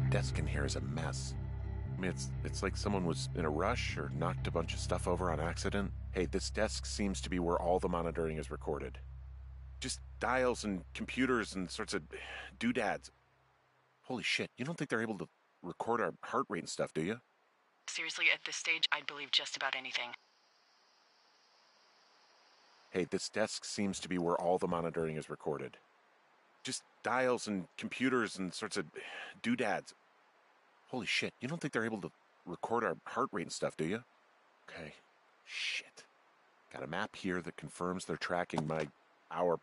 desk in here is a mess. I mean, it's like someone was in a rush or knocked a bunch of stuff over on accident. Hey, this desk seems to be where all the monitoring is recorded. Just dials and computers and sorts of doodads. Holy shit, you don't think they're able to record our heart rate and stuff, do you? Seriously, at this stage, I'd believe just about anything. Hey, this desk seems to be where all the monitoring is recorded. Just dials and computers and sorts of doodads. Holy shit, you don't think they're able to record our heart rate and stuff, do you? Okay, shit. Got a map here that confirms they're tracking our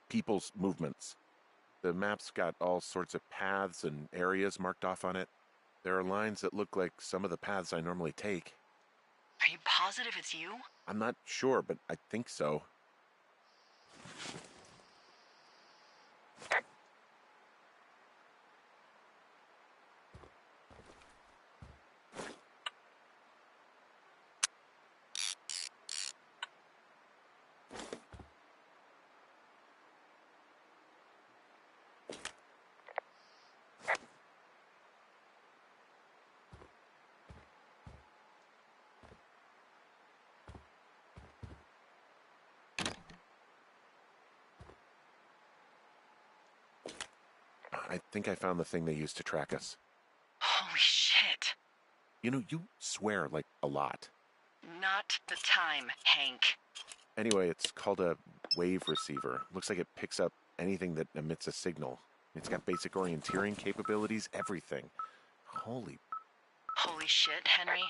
people's movements. The map's got all sorts of paths and areas marked off on it. There are lines that look like some of the paths I normally take. Are you positive it's you? I'm not sure, but I think so. I think I found the thing they used to track us. Holy shit. You know, you swear, like, a lot. Not the time, Hank. Anyway, it's called a wave receiver. Looks like it picks up anything that emits a signal. It's got basic orienteering capabilities, everything. Holy shit, Henry.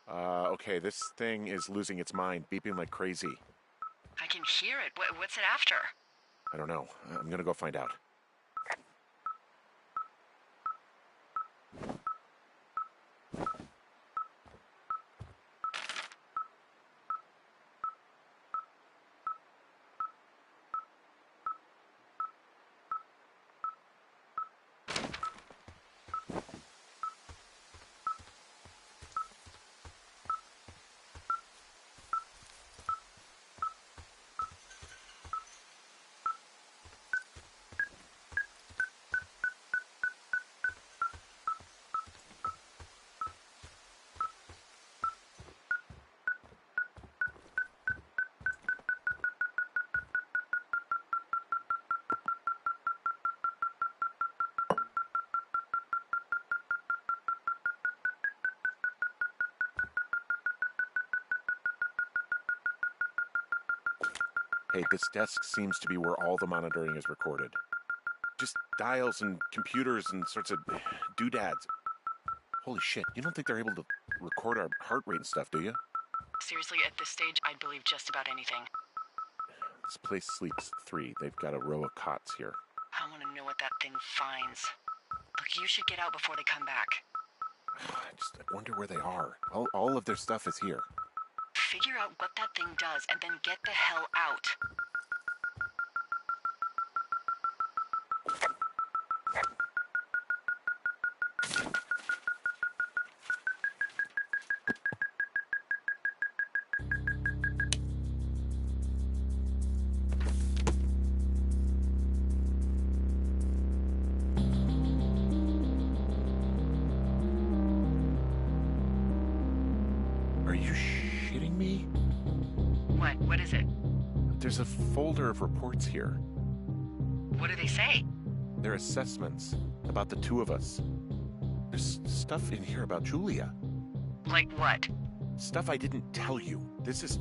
Okay, this thing is losing its mind, beeping like crazy. I can hear it. What's it after? I don't know. I'm gonna go find out. Hey, this desk seems to be where all the monitoring is recorded. Just dials and computers and sorts of doodads. Holy shit, you don't think they're able to record our heart rate and stuff, do you? Seriously, at this stage, I'd believe just about anything. This place sleeps 3. They've got a row of cots here. I want to know what that thing finds. Look, you should get out before they come back. I wonder where they are. All of their stuff is here. Figure out what that thing does and then get the hell out. Are you shitting me? What is it? There's a folder of reports here. What do they say? They're assessments about the 2 of us. There's stuff in here about Julia. Like what? Stuff I didn't tell you. This is...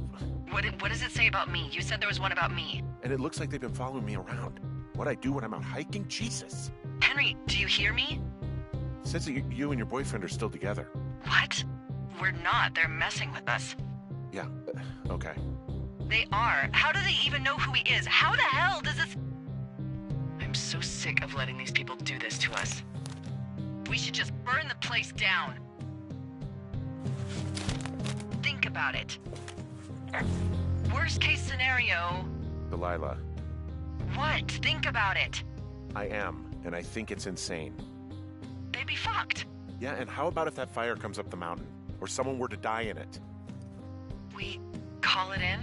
What does it say about me? You said there was one about me. And it looks like they've been following me around. What I do when I'm out hiking? Jesus. Henry, do you hear me? It says that you and your boyfriend are still together. What? We're not. They're messing with us. Yeah, okay. They are. How do they even know who he is? How the hell does this... I'm so sick of letting these people do this to us. We should just burn the place down. Think about it. Worst case scenario... Delilah. What? Think about it. I am, and I think it's insane. They'd be fucked. Yeah, and how about if that fire comes up the mountain? Or someone were to die in it? We call it in?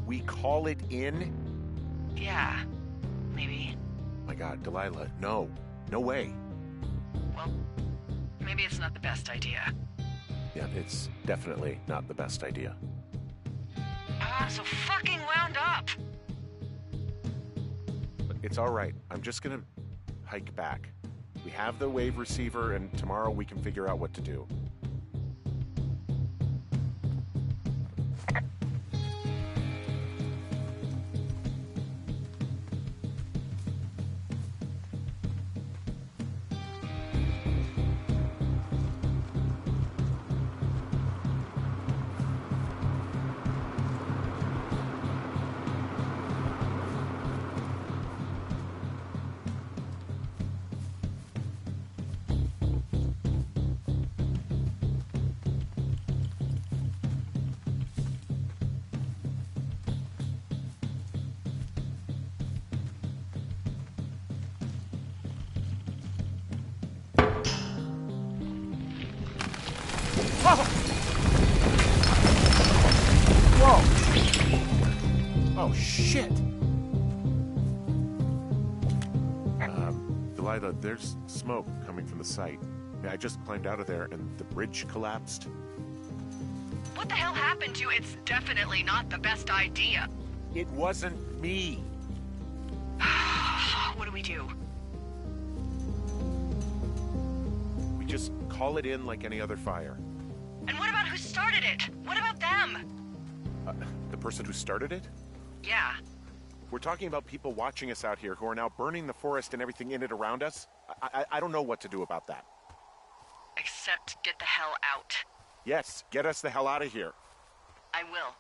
We call it in? Yeah, maybe. My God, Delilah, no. No way. Well, maybe it's not the best idea. Yeah, it's definitely not the best idea. I'm so fucking wound up. It's all right. I'm just gonna hike back. We have the wave receiver, and tomorrow we can figure out what to do. Whoa! Oh, shit! Delilah, there's smoke coming from the site. I just climbed out of there and the bridge collapsed. What the hell happened to you? It's definitely not the best idea. It wasn't me. What do we do? just call it in like any other fire. And what about who started it? What about them? The person who started it? Yeah. We're talking about people watching us out here who are now burning the forest and everything in it around us. I don't know what to do about that. Except get the hell out. Yes, get us the hell out of here. I will.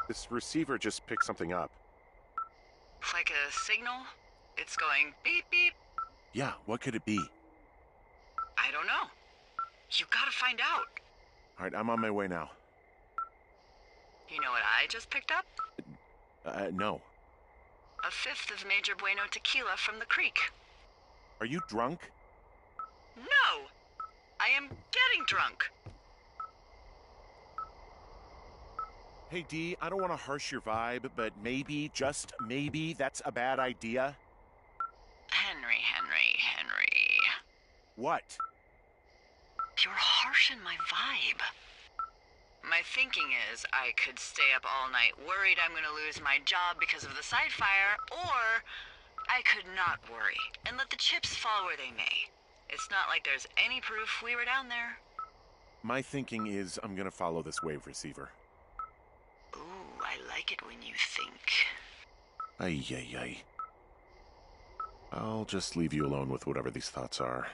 This receiver just picked something up. Like a signal? It's going beep beep. Yeah, what could it be? I don't know. You gotta find out. All right, I'm on my way now. You know what I just picked up? No. A fifth of Major Bueno tequila from the creek. Are you drunk? No! I am getting drunk. Hey, Dee, I don't want to harsh your vibe, but maybe, just maybe, that's a bad idea. Henry. What? You're harshing my vibe. My thinking is I could stay up all night worried I'm gonna lose my job because of the side fire, or I could not worry and let the chips fall where they may. It's not like there's any proof we were down there. My thinking is I'm gonna follow this wave receiver. Ooh, I like it when you think. Ay. I'll just leave you alone with whatever these thoughts are.